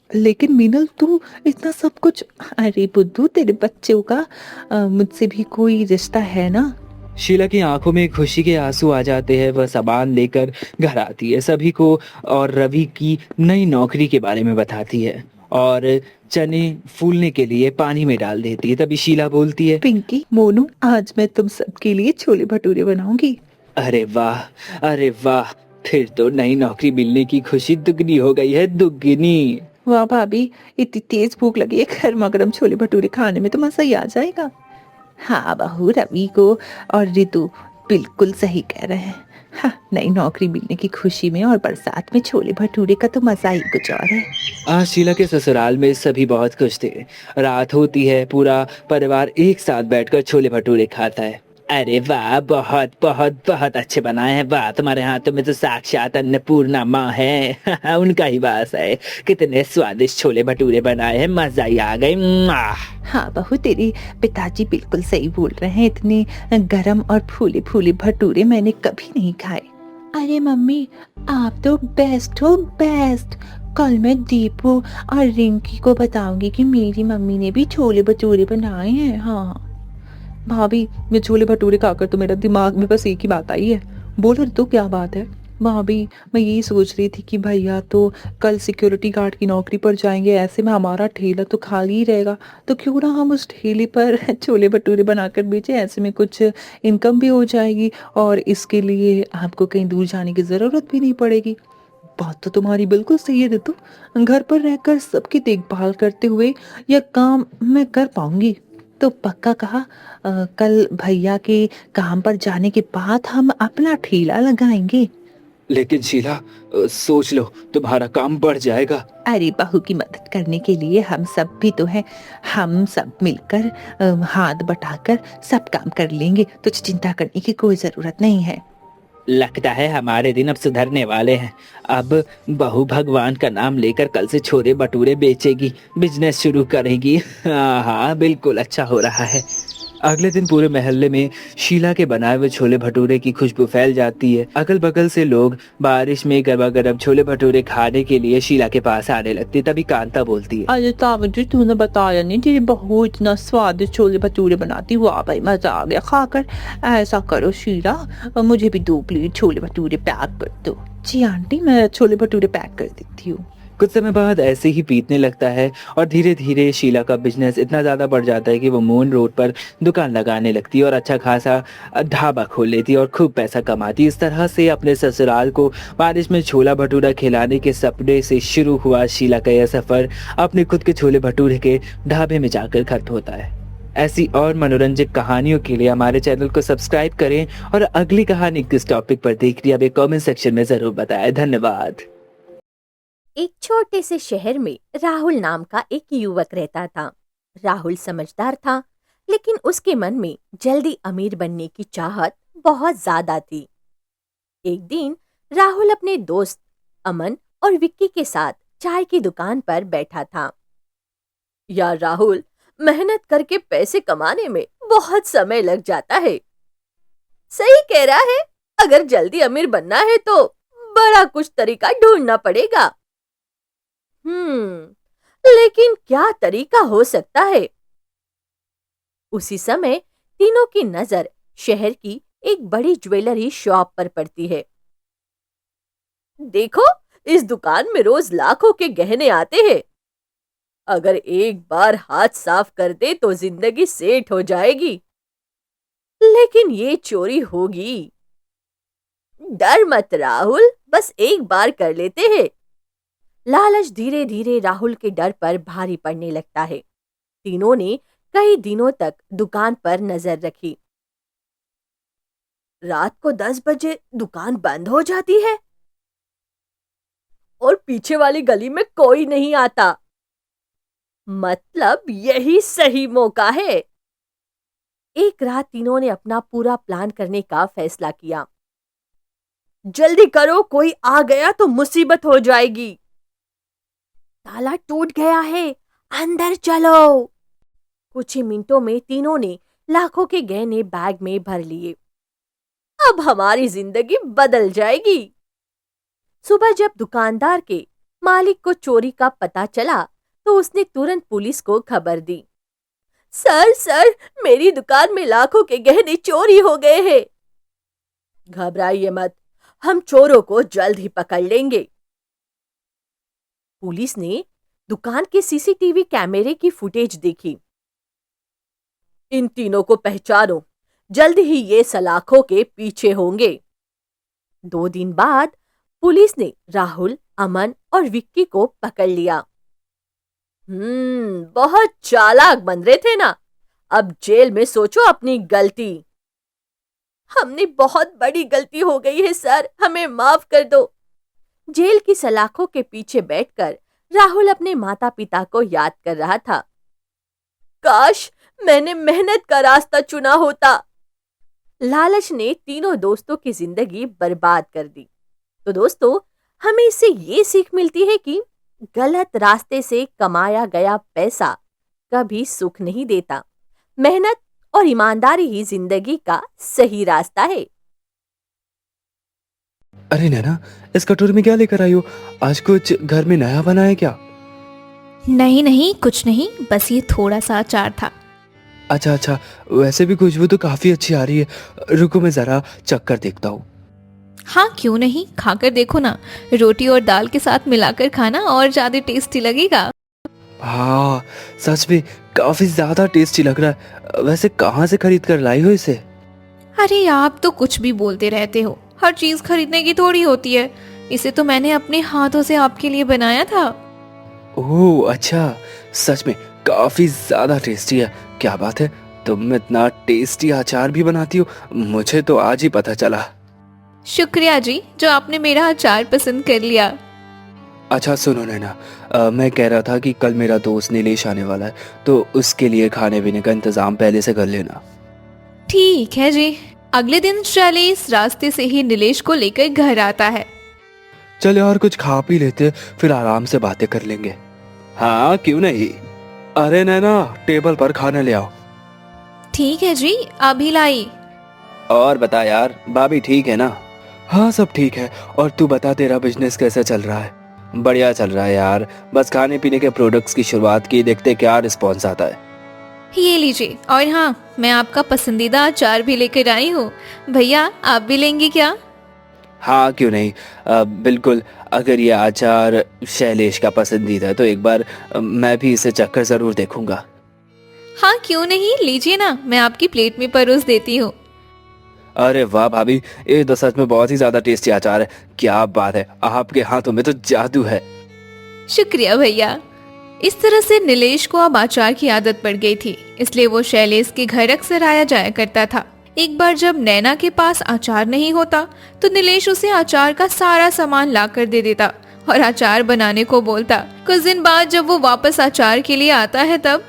लेकिन मीनल तू इतना सब कुछ, अरे बुद्धू, तेरे बच्चों का मुझसे भी कोई रिश्ता है ना। शीला की आंखों में खुशी के आंसू आ जाते हैं। वह सामान लेकर घर आती है, सभी को और रवि की नई नौकरी के बारे में बताती है और चने फूलने के लिए पानी में डाल देती है। तभी शीला बोलती है, पिंकी, मोनू, आज मैं तुम सबके लिए छोले भटूरे बनाऊंगी। अरे वाह, अरे वाह, फिर तो नई नौकरी मिलने की खुशी दुगनी हो गई है, दुगनी। वाह भाभी, इतनी तेज भूख लगी है, गर्मा गर्म छोले भटूरे खाने में तो मजा ही आ जाएगा। हाँ बहू, रवि को और रितु बिल्कुल सही कह रहे हैं। हाँ, नई नौकरी मिलने की खुशी में और बरसात में छोले भटूरे का तो मजा ही कुछ और है। आज शीला के ससुराल में सभी बहुत खुश थे। रात होती है, पूरा परिवार एक साथ बैठकर छोले भटूरे खाता है। अरे वाह, बहुत बहुत बहुत अच्छे बनाए हैं। वाह, तुम्हारे हाथों में तो साक्षात अन्नपूर्णा माँ है। उनका ही वास है। कितने स्वादिष्ट छोले भटूरे बनाए हैं, मजा ही आ गई। हाँ बहू, तेरे पिताजी बिल्कुल सही बोल रहे हैं, इतने गरम और फूले फूले भटूरे मैंने कभी नहीं खाए। अरे मम्मी, आप तो बेस्ट हो, बेस्ट। कल मैं दीपू और रिंकी को बताऊंगी कि मेरी मम्मी ने भी छोले भटूरे बनाए हैं। हाँ भाभी, ये छोले भटूरे खाकर तो मेरा दिमाग में बस एक ही बात आई है। बोलो तो क्या बात है? भाभी, मैं यही सोच रही थी कि भैया तो कल सिक्योरिटी गार्ड की नौकरी पर जाएंगे, ऐसे में हमारा ठेला तो खाली ही रहेगा, तो क्यों ना हम उस ठेले पर छोले भटूरे बनाकर बेचें, ऐसे में कुछ इनकम भी हो जाएगी और इसके लिए आपको कहीं दूर जाने की ज़रूरत भी नहीं पड़ेगी। बात तो तुम्हारी बिल्कुल सही है रितु, घर पर रहकर सबकी देखभाल करते हुए यह काम मैं कर पाऊंगी। तो पक्का कहा, कल भैया के काम पर जाने के बाद हम अपना ठेला लगाएंगे। लेकिन शीला, सोच लो, तुम्हारा काम बढ़ जाएगा। अरे बहू की मदद करने के लिए हम सब भी तो हैं, हम सब मिलकर हाथ बटाकर सब काम कर लेंगे, तुझे चिंता करने की कोई जरूरत नहीं है। लगता है हमारे दिन अब सुधरने वाले हैं। अब बहू भगवान का नाम लेकर कल से छोले भटूरे बेचेगी, बिजनेस शुरू करेगी। हाँ हाँ, बिल्कुल अच्छा हो रहा है। अगले दिन पूरे मोहल्ले में शीला के बनाए हुए छोले भटूरे की खुशबू फैल जाती है। अगल बगल से लोग बारिश में गर्मा गर्म छोले भटूरे खाने के लिए शीला के पास आने लगते। तभी कांता बोलती है, अरे तावजी, तूने बताया नहीं, तेरी बहू इतना स्वादिष्ट छोले भटूरे बनाती। वाह भाई, मजा आ गया खाकर। ऐसा करो शीला, मुझे भी 2 प्लेट छोले भटूरे पैक कर दो। जी आंटी, मैं छोले भटूरे पैक कर देती हूँ। कुछ समय बाद ऐसे ही बीतने लगता है और धीरे धीरे शीला का बिजनेस इतना ज़्यादा बढ़ जाता है कि वो मून रोड पर दुकान लगाने लगती है और अच्छा खासा ढाबा खोल लेती है और खूब पैसा कमाती है। इस तरह से अपने ससुराल को बारिश में छोला भटूरा खिलाने के सपने से शुरू हुआ शीला का यह सफ़र अपने खुद के छोले भटूरे के ढाबे में जाकर खत्म होता है। ऐसी और मनोरंजक कहानियों के लिए हमारे चैनल को सब्सक्राइब करें और अगली कहानी किस टॉपिक पर देख रही है, हमें कमेंट सेक्शन में ज़रूर बताएं। धन्यवाद। एक छोटे से शहर में राहुल नाम का एक युवक रहता था। राहुल समझदार था, लेकिन उसके मन में जल्दी अमीर बनने की चाहत बहुत ज्यादा थी। एक दिन राहुल अपने दोस्त अमन और विक्की के साथ चाय की दुकान पर बैठा था। यार राहुल, मेहनत करके पैसे कमाने में बहुत समय लग जाता है। सही कह रहा है, अगर जल्दी अमीर बनना है तो बड़ा कुछ तरीका ढूंढना पड़ेगा। लेकिन क्या तरीका हो सकता है? उसी समय तीनों की नजर शहर की एक बड़ी ज्वेलरी शॉप पर पड़ती है। देखो, इस दुकान में रोज लाखों के गहने आते हैं। अगर एक बार हाथ साफ कर दे तो जिंदगी सेट हो जाएगी। लेकिन ये चोरी होगी। डर मत राहुल, बस एक बार कर लेते हैं। लालच धीरे धीरे राहुल के डर पर भारी पड़ने लगता है। तीनों ने कई दिनों तक दुकान पर नजर रखी। रात को 10 बजे दुकान बंद हो जाती है और पीछे वाली गली में कोई नहीं आता। मतलब यही सही मौका है। एक रात तीनों ने अपना पूरा प्लान करने का फैसला किया। जल्दी करो, कोई आ गया तो मुसीबत हो जाएगी। ताला टूट गया है, अंदर चलो। कुछ ही मिनटों में तीनों ने लाखों के गहने बैग में भर लिए। अब हमारी जिंदगी बदल जाएगी। सुबह जब दुकानदार के मालिक को चोरी का पता चला तो उसने तुरंत पुलिस को खबर दी। सर, मेरी दुकान में लाखों के गहने चोरी हो गए हैं। घबराइए मत, हम चोरों को जल्द ही पकड़ लेंगे। पुलिस ने दुकान के सीसीटीवी कैमरे की फुटेज देखी। इन तीनों को पहचानो, जल्द ही ये सलाखों के पीछे होंगे। 2 दिन बाद पुलिस ने राहुल, अमन और विक्की को पकड़ लिया। बहुत चालाक बन रहे थे ना। अब जेल में सोचो अपनी गलती। हमने बहुत बड़ी गलती हो गई है सर, हमें माफ कर दो। जेल की सलाखों के पीछे बैठकर राहुल अपने माता पिता को याद कर रहा था। काश मैंने मेहनत का रास्ता चुना होता। लालच ने तीनों दोस्तों की जिंदगी बर्बाद कर दी। तो दोस्तों, हमें इससे ये सीख मिलती है कि गलत रास्ते से कमाया गया पैसा कभी सुख नहीं देता। मेहनत और ईमानदारी ही जिंदगी का सही रास्ता है। अरे नैना, इस कटोरे में क्या लेकर आई हो? आज कुछ घर में नया बना है क्या? नहीं नहीं, कुछ नहीं, बस ये थोड़ा सा अचार था। अच्छा अच्छा, वैसे भी खुशबू तो काफी अच्छी आ रही है। रुको मैं जरा चख कर देखता हूँ। हाँ क्यों नहीं, खाकर देखो ना। रोटी और दाल के साथ मिलाकर खाना और ज्यादा टेस्टी लगेगा। हाँ, सच में काफी ज्यादा टेस्टी लग रहा है। वैसे कहाँ से खरीद कर लाई हो इसे? अरे आप तो कुछ भी बोलते रहते हो, हर चीज खरीदने की थोड़ी होती है। इसे तो मैंने अपने हाथों से आपके लिए बनाया था। ओह अच्छा, सच में काफी ज्यादा टेस्टी है। क्या बात है, तुम इतना टेस्टी अचार भी बनाती हो? मुझे तो आज ही पता चला। शुक्रिया जी, जो आपने मेरा अचार पसंद कर लिया। अच्छा सुनो नैना, मैं कह रहा था कि कल मेरा दोस्त नीलेश आने वाला है, तो उसके लिए खाने पीने का इंतजाम पहले से कर लेना। ठीक है जी। अगले दिन शैलेश इस रास्ते से ही नीलेश को लेकर घर आता है। चल यार, कुछ खा पी लेते, फिर आराम से बातें कर लेंगे। हाँ क्यों नहीं। अरे नैना, टेबल पर खाना ले आओ। ठीक है जी, अभी लाई। और बता यार, भाभी ठीक है ना? हाँ सब ठीक है। और तू बता, तेरा बिजनेस कैसा चल रहा है? बढ़िया चल रहा है यार, बस खाने पीने के प्रोडक्ट्स की शुरुआत की, देखते क्या रिस्पॉन्स आता है। ये लीजिए, और हाँ, मैं आपका पसंदीदा अचार भी लेकर आई हूँ। भैया आप भी लेंगे क्या? हाँ क्यों नहीं, बिल्कुल। अगर ये अचार शैलेश का पसंदीदा है तो एक बार मैं भी इसे चखकर जरूर देखूंगा। हाँ क्यों नहीं, लीजिए ना, मैं आपकी प्लेट में परोस देती हूँ। अरे वाह भाभी, ये तो सच में बहुत ही ज्यादा टेस्टी अचार है। क्या बात है, आपके हाथों में तो जादू है। शुक्रिया भैया। इस तरह से नीलेश को अब अचार की आदत पड़ गई थी, इसलिए वो शैलेश के घर अक्सर आया जाया करता था। एक बार जब नैना के पास अचार नहीं होता तो नीलेश उसे अचार का सारा सामान ला कर दे देता और अचार बनाने को बोलता। कुछ दिन बाद जब वो वापस अचार के लिए आता है तब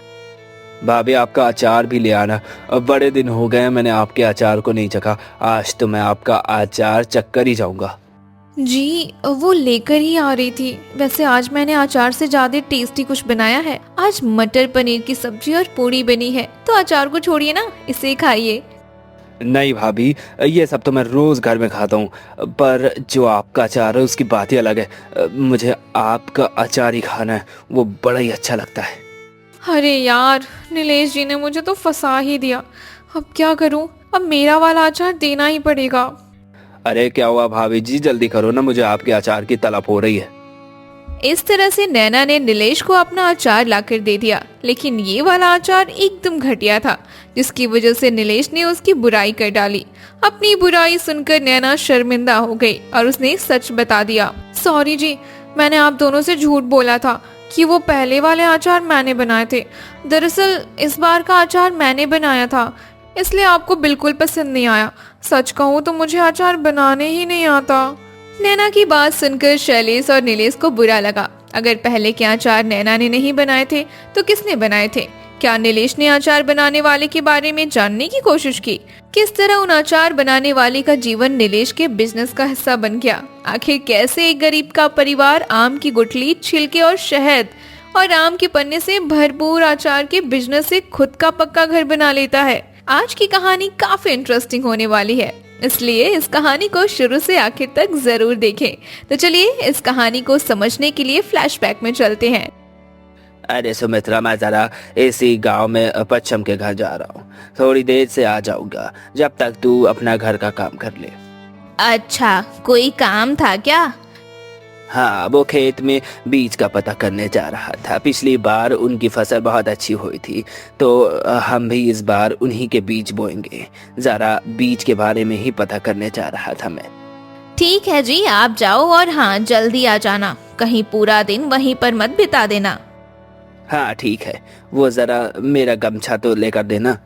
भाभी आपका अचार भी ले आना। अब बड़े दिन हो गए मैंने आपके अचार को नहीं चखा, आज तो मैं आपका अचार चक्कर ही जाऊंगा। जी वो लेकर ही आ रही थी। वैसे आज मैंने अचार से ज्यादा टेस्टी कुछ बनाया है। आज मटर पनीर की सब्जी और पूरी बनी है, तो अचार को छोड़िए ना, इसे खाइए। नहीं भाभी, ये सब तो मैं रोज घर में खाता हूँ, पर जो आपका अचार है उसकी बात ही अलग है। मुझे आपका अचार ही खाना है, वो बड़ा ही अच्छा लगता है। अरे यार, नीलेश जी ने मुझे तो फंसा ही दिया। अब क्या करूं, अब मेरा वाला अचार देना ही पड़ेगा। अरे क्या हुआ भाभी जी, जल्दी करो ना, मुझे आपके अचार की तलब हो रही है। इस तरह से नैना ने नीलेश को अपना अचार लाकर दे दिया, लेकिन ये वाला अचार एकदम घटिया था, जिसकी वजह से नीलेश ने उसकी बुराई कर डाली। अपनी बुराई सुनकर नैना शर्मिंदा हो गई और उसने सच बता दिया। सॉरी जी, मैंने आप दोनों से झूठ बोला था कि वो पहले वाले अचार मैंने बनाए थे। दरअसल इस बार का अचार मैंने बनाया था, इसलिए आपको बिल्कुल पसंद नहीं आया। सच कहूँ तो मुझे अचार बनाने ही नहीं आता। नैना की बात सुनकर शैलेश और नीलेश को बुरा लगा। अगर पहले के अचार नैना ने नहीं बनाए थे तो किसने बनाए थे? क्या नीलेश ने अचार बनाने वाले के बारे में जानने की कोशिश की? किस तरह उन अचार बनाने वाले का जीवन नीलेश के बिजनेस का हिस्सा बन गया? आखिर कैसे एक गरीब का परिवार आम की गुठली, छिलके और शहद और आम के पन्ने से भरपूर अचार के बिजनेस से खुद का पक्का घर बना लेता है? आज की कहानी काफी इंटरेस्टिंग होने वाली है, इसलिए इस कहानी को शुरू से आखिर तक जरूर देखें। तो चलिए इस कहानी को समझने के लिए फ्लैशबैक में चलते हैं। अरे सुमित्रा, मैं जरा इसी गांव में पच्छम के घर जा रहा हूँ, थोड़ी देर से आ जाऊंगा, जब तक तू अपना घर का काम कर ले। अच्छा, कोई काम था क्या? हाँ, वो खेत में बीज का पता करने जा रहा था। पिछली बार उनकी फसल बहुत अच्छी हुई थी, तो हम भी इस बार उन्हीं के बीज बोएंगे। जरा बीज के बारे में ही पता करने जा रहा था मैं। ठीक है जी, आप जाओ और हाँ जल्दी आ जाना, कहीं पूरा दिन वहीं पर मत बिता देना। हाँ ठीक है, वो जरा मेरा गमछा तो लेकर देना।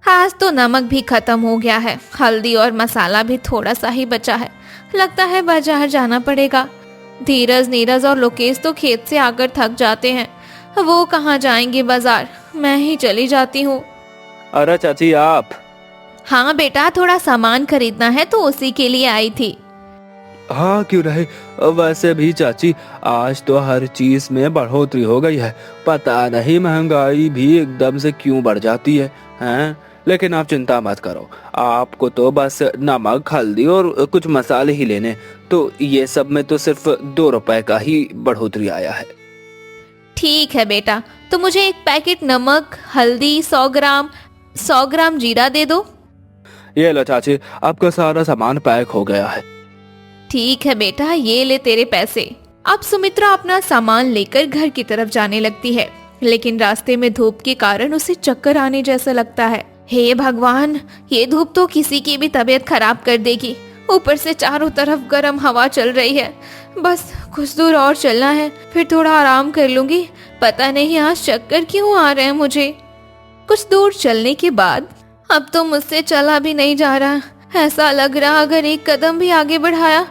आज तो नमक भी खत्म हो गया है, हल्दी और मसाला भी थोड़ा सा ही बचा है। लगता है बाजार जाना पड़ेगा। धीरज, नीरज और लोकेश तो खेत से आकर थक जाते हैं, वो कहाँ जाएंगे बाजार, मैं ही चली जाती हूँ। अरे चाची आप? हाँ बेटा, थोड़ा सामान खरीदना है तो उसी के लिए आई थी। हाँ क्यों रहे, वैसे भी चाची आज तो हर चीज में बढ़ोतरी हो गई है, पता नहीं महंगाई भी एकदम से क्यों बढ़ जाती है हैं? लेकिन आप चिंता मत करो, आपको तो बस नमक, हल्दी और कुछ मसाले ही लेने, तो ये सब में तो सिर्फ 2 रुपए का ही बढ़ोतरी आया है। ठीक है बेटा, तो मुझे एक पैकेट नमक, हल्दी, 100 ग्राम जीरा दे दो। ये लो चाची, आपका सारा सामान पैक हो गया है। ठीक है बेटा, ये ले तेरे पैसे। अब सुमित्रा अपना सामान लेकर घर की तरफ जाने लगती है, लेकिन रास्ते में धूप के कारण उसे चक्कर आने जैसा लगता है। हे भगवान, ये धूप तो किसी की भी तबीयत खराब कर देगी। ऊपर से चारों तरफ गर्म हवा चल रही है। बस कुछ दूर और चलना है, फिर थोड़ा आराम कर लूंगी। पता नहीं आज चक्कर क्यों आ रहे हैं मुझे। कुछ दूर चलने के बाद अब तो मुझसे चला भी नहीं जा रहा। ऐसा लग रहा अगर एक कदम भी आगे बढ़ाया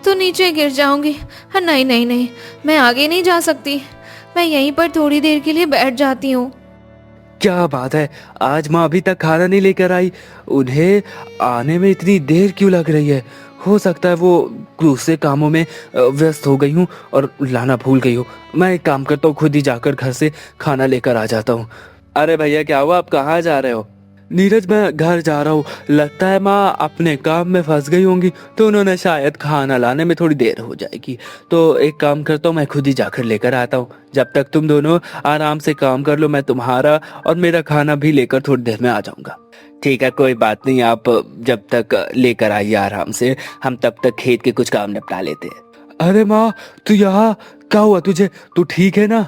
तो नीचे गिर जाऊंगी। नहीं नहीं नहीं, मैं आगे नहीं जा सकती। मैं यहीं पर थोड़ी देर के लिए बैठ जाती हूँ। क्या बात है, आज माँ अभी तक खाना नहीं लेकर आई? उन्हें आने में इतनी देर क्यों लग रही है? हो सकता है वो दूसरे कामों में व्यस्त हो गई हूँ और लाना भूल गई हूँ। मैं एक काम करता हूँ, खुद ही जाकर घर से खाना लेकर आ जाता हूँ। अरे भैया क्या हुआ, आप कहाँ जा रहे हो? नीरज मैं घर जा रहा हूँ, लगता है माँ अपने काम में फंस गई होंगी, तो उन्होंने शायद खाना लाने में थोड़ी देर हो जाएगी। तो एक काम करता हूँ, मैं खुद ही जाकर लेकर आता हूँ। जब तक तुम दोनों आराम से काम कर लो, मैं तुम्हारा और मेरा खाना भी लेकर थोड़ी देर में आ जाऊंगा। ठीक है, कोई बात नहीं, आप जब तक लेकर आइए आराम से, हम तब तक खेत के कुछ काम निपटा लेते हैं। अरे माँ तू यहाँ, क्या हुआ तुझे, तू ठीक है ना?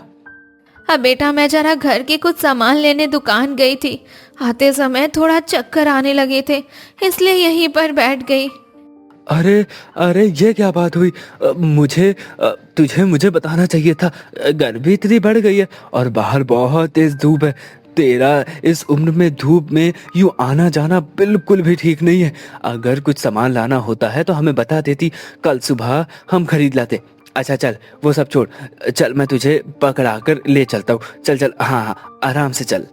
अब बेटा मैं जरा घर के कुछ सामान लेने दुकान गई थी। आते समय थोड़ा चक्कर आने लगे थे, इसलिए यहीं पर बैठ गई। अरे अरे ये क्या बात हुई? मुझे बताना चाहिए था। गर्मी इतनी बढ़ गई है और बाहर बहुत तेज धूप है। तेरा इस उम्र में धूप में यूं आना जाना बिल्कुल भी ठीक नहीं है। अगर कुछ सामान लाना होता है तो हमें बता देती, कल सुबह हम खरीद लाते। अच्छा चल वो सब छोड़, चल मैं तुझे पकड़ा कर ले चलता हूँ। चल चल, हाँ हाँ आराम से चल।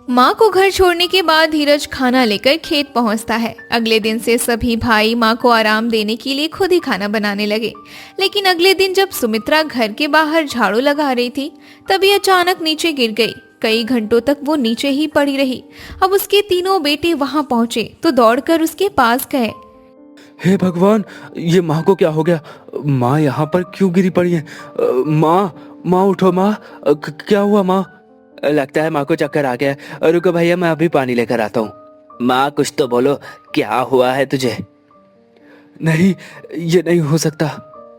माँ को घर छोड़ने के बाद धीरज खाना लेकर खेत पहुँचता है। अगले दिन से सभी भाई माँ को आराम देने के लिए खुद ही खाना बनाने लगे। लेकिन अगले दिन जब सुमित्रा घर के बाहर झाड़ू लगा रही थी, तभी अचानक नीचे गिर गई। कई घंटों तक वो नीचे ही पड़ी रही। अब उसके तीनों बेटे वहाँ पहुँचे तो दौड़कर उसके पास गए। हे भगवान, ये माँ को क्या हो गया? माँ यहाँ पर क्यों गिरी पड़ी है? माँ उठो माँ, क्या हुआ माँ? लगता है माँ को चक्कर आ गया। रुको भैया, मैं अभी पानी लेकर आता हूँ। माँ कुछ तो बोलो, क्या हुआ है तुझे? नहीं, ये नहीं हो सकता।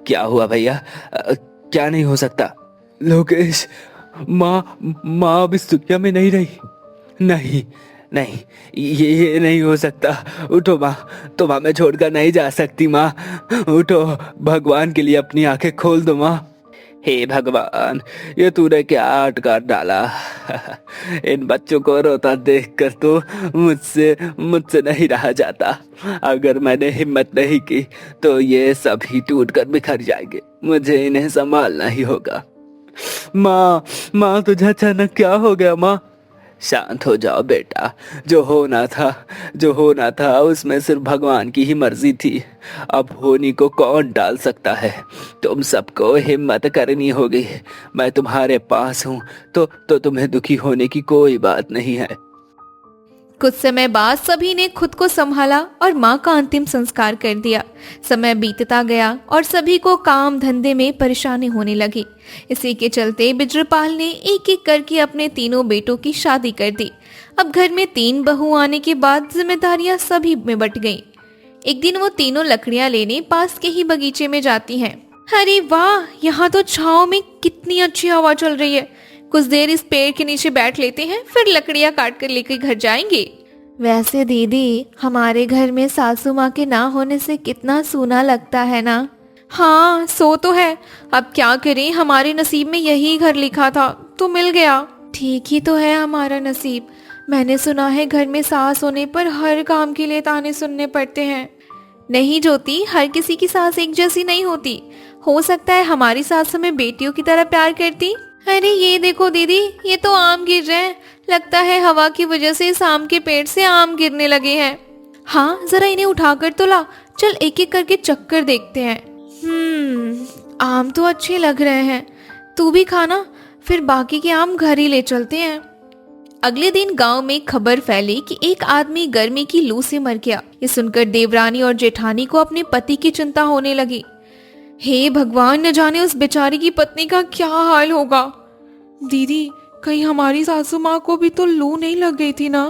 क्या हुआ भैया? क्या नहीं हो सकता? लोकेश, माँ अब इस दुनिया में नहीं रही। नहीं नहीं, ये नहीं हो सकता। उठो माँ, तुम हमें छोड़कर नहीं जा सकती माँ। उठो, भगवान के लिए अपनी आंखें खोल दो माँ। हे भगवान, ये तूने क्या अटका डाला? इन बच्चों को रोता देखकर तो मुझसे नहीं रहा जाता। अगर मैंने हिम्मत नहीं की तो ये सभी टूटकर बिखर जाएंगे। मुझे इन्हें संभालना ही होगा। माँ तुझे अचानक क्या हो गया माँ? शांत हो जाओ बेटा, जो होना था उसमें सिर्फ भगवान की ही मर्जी थी। अब होनी को कौन डाल सकता है? तुम सबको हिम्मत करनी होगी। मैं तुम्हारे पास हूँ तो तुम्हें दुखी होने की कोई बात नहीं है। कुछ समय बाद सभी ने खुद को संभाला और माँ का अंतिम संस्कार कर दिया। समय बीतता गया और सभी को काम धंधे में परेशानी होने लगी। इसी के चलते बिजरपाल ने एक एक करके अपने तीनों बेटों की शादी कर दी। अब घर में 3 बहू आने के बाद जिम्मेदारियां सभी में बंट गईं। एक दिन वो तीनों लकड़ियां लेने पास के ही बगीचे में जाती हैं। अरे वाह, यहाँ तो छाँव में कितनी अच्छी हवा चल रही है। कुछ देर इस पेड़ के नीचे बैठ लेते हैं, फिर लकड़ियां काट कर लेकर घर जाएंगे। वैसे दीदी, हमारे घर में सासू माँ के ना होने से कितना सूना लगता है ना। हाँ, सो तो है, अब क्या करें, हमारे नसीब में यही घर लिखा था तो मिल गया। ठीक ही तो है हमारा नसीब। मैंने सुना है घर में सास होने पर हर काम के लिए ताने सुनने पड़ते हैं। नहीं ज्योति, हर किसी की सास एक जैसी नहीं होती। हो सकता है हमारी सास हमें बेटियों की तरह प्यार करती। अरे ये देखो दीदी, ये तो आम गिर रहे हैं। लगता है हवा की वजह से इस आम के पेड़ से आम गिरने लगे हैं। हाँ, जरा इन्हें उठाकर तो ला। चल एक एक करके चक्कर देखते हैं। आम तो अच्छे लग रहे हैं। तू भी खाना, फिर बाकी के आम घर ही ले चलते हैं। अगले दिन गांव में खबर फैली कि एक आदमी गर्मी की लू से मर गया। ये सुनकर देवरानी और जेठानी को अपने पति की चिंता होने लगी। हे भगवान, न जाने उस बेचारी की पत्नी का क्या हाल होगा। दीदी, कहीं हमारी सासू माँ को भी तो लू नहीं लग गई थी ना?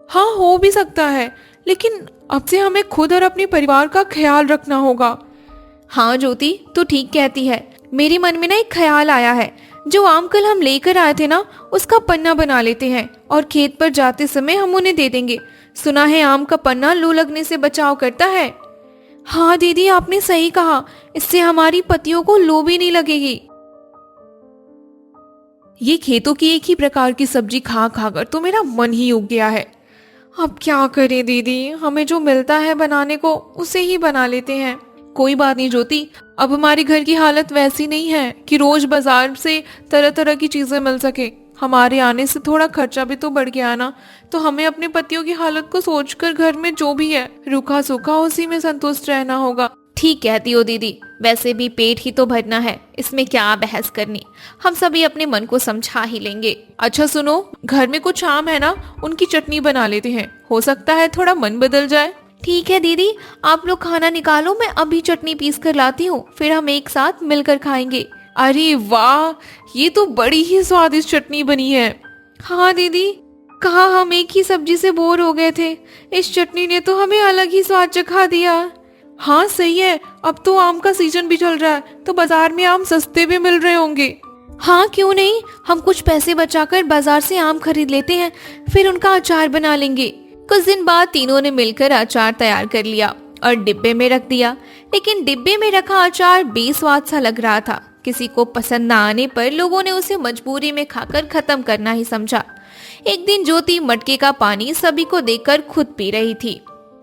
हाँ, हो भी सकता है, लेकिन अब से हमें खुद और अपने परिवार का ख्याल रखना होगा। हाँ ज्योति, तू ठीक कहती है। मेरे मन में ना एक ख्याल आया है। जो आम कल हम लेकर आए थे ना, उसका पन्ना बना लेते हैं और खेत पर जाते समय हम उन्हें दे देंगे। सुना है आम का पन्ना लू लगने से बचाव करता है। हाँ दीदी, आपने सही कहा। इससे हमारी पतियों को लू भी नहीं लगेगी। ये खेतों की एक ही प्रकार की सब्जी खा खाकर तो मेरा मन ही उग गया है। अब क्या करें दीदी, हमें जो मिलता है बनाने को उसे ही बना लेते हैं। कोई बात नहीं ज्योति, अब हमारे घर की हालत वैसी नहीं है कि रोज बाजार से तरह तरह की चीजें मिल सके। हमारे आने से थोड़ा खर्चा भी तो बढ़ गया ना, तो हमें अपने पतियों की हालत को सोचकर घर में जो भी है रूखा सूखा उसी में संतुष्ट रहना होगा। ठीक कहती हो दीदी, वैसे भी पेट ही तो भरना है, इसमें क्या बहस करनी। हम सभी अपने मन को समझा ही लेंगे। अच्छा सुनो, घर में कुछ आम है ना, उनकी चटनी बना लेते हैं। हो सकता है थोड़ा मन बदल जाए। ठीक है दीदी, आप लोग खाना निकालो, मैं अभी चटनी पीस कर लाती हूँ, फिर हम एक साथ मिलकर खाएंगे। अरे वाह, ये तो बड़ी ही स्वादिष्ट चटनी बनी है। हाँ दीदी, कहाँ हम एक ही सब्जी से बोर हो गए थे, इस चटनी ने तो हमें अलग ही स्वाद चखा दिया। हाँ सही है, अब तो आम का सीजन भी चल रहा है, तो बाजार में आम सस्ते भी मिल रहे होंगे। हाँ क्यों नहीं, हम कुछ पैसे बचाकर बाजार से आम खरीद लेते हैं, फिर उनका अचार बना लेंगे। कुछ दिन बाद तीनों ने मिलकर अचार तैयार कर लिया और डिब्बे में रख दिया। लेकिन डिब्बे में रखा अचार बेस्वाद सा लग रहा था। किसी को पसंद न आने पर लोगों ने उसे मजबूरी में खाकर खत्म करना ही समझा। एक दिन ज्योति मटके का पानी सभी को देकर खुद पी रही थी।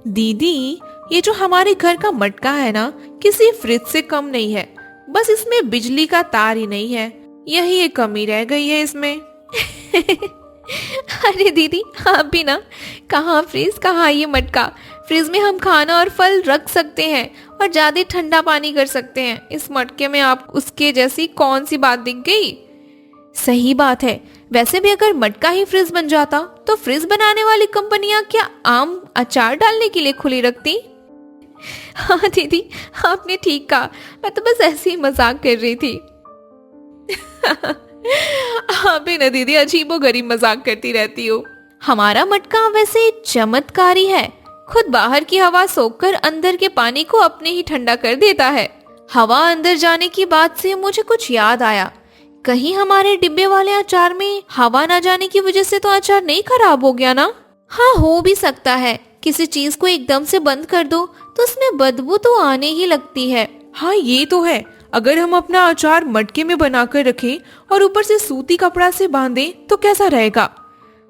दीदी, ये जो हमारे घर का मटका है ना, किसी फ्रिज से कम नहीं है, बस इसमें बिजली का तार ही नहीं है, यही एक कमी रह गई है इसमें। अरे दीदी, आप भी ना, कहाँ फ्रिज कहाँ ये मटका। फ्रिज में हम खाना और फल रख सकते हैं और ज्यादा ठंडा पानी कर सकते हैं। इस मटके में आप उसके जैसी कौन सी बात दिख गई। सही बात है, वैसे भी अगर मटका ही फ्रिज बन जाता तो फ्रिज बनाने वाली कंपनियां क्या आम अचार डालने के लिए खुली रखती। हाँ दीदी, आपने ठीक कहा, मैं तो बस ऐसे ही मजाक कर रही थी। आप भी ना दीदी अजीबोगरीब मजाक करती रहती हो। हमारा मटका वैसे चमत्कारी है, खुद बाहर की हवा सोखकर अंदर के पानी को अपने ही ठंडा कर देता है। हवा अंदर जाने की बात से मुझे कुछ याद आया, कहीं हमारे डिब्बे वाले अचार में हवा ना जाने की वजह से तो अचार नहीं खराब हो गया ना। हाँ, हो भी सकता है। किसी चीज को एकदम से बंद कर दो तो उसमें बदबू तो आने ही लगती है। हाँ ये तो है, अगर हम अपना अचार मटके में बनाकर रखें और ऊपर से सूती कपड़ा से बांधें तो कैसा रहेगा।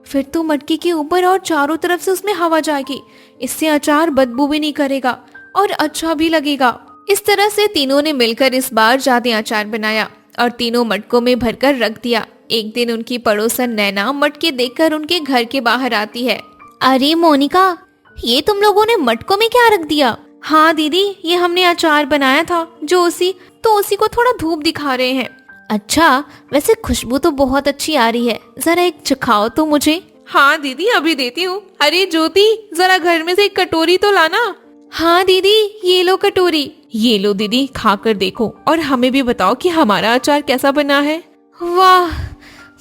फिर तो मटके के ऊपर और चारों तरफ से उसमें हवा जाएगी, इससे अचार बदबू भी नहीं करेगा और अच्छा भी लगेगा। इस तरह से तीनों ने मिलकर इस बार ज्यादा अचार बनाया और तीनों मटकों में भरकर रख दिया। एक दिन उनकी पड़ोसन नैना मटके देखकर उनके घर के बाहर आती है। अरे मोनिका, ये तुम लोगों ने मटकों में क्या रख दिया। हाँ दीदी, ये हमने अचार बनाया था, जो उसी को थोड़ा धूप दिखा रहे हैं। अच्छा, वैसे खुशबू तो बहुत अच्छी आ रही है, जरा एक चखाओ तो मुझे। हाँ दीदी, अभी देती हूँ। अरे ज्योति, जरा घर में से एक कटोरी तो लाना। हाँ दीदी, ये लो कटोरी। ये लो दीदी, खाकर देखो और हमें भी बताओ कि हमारा अचार कैसा बना है। वाह,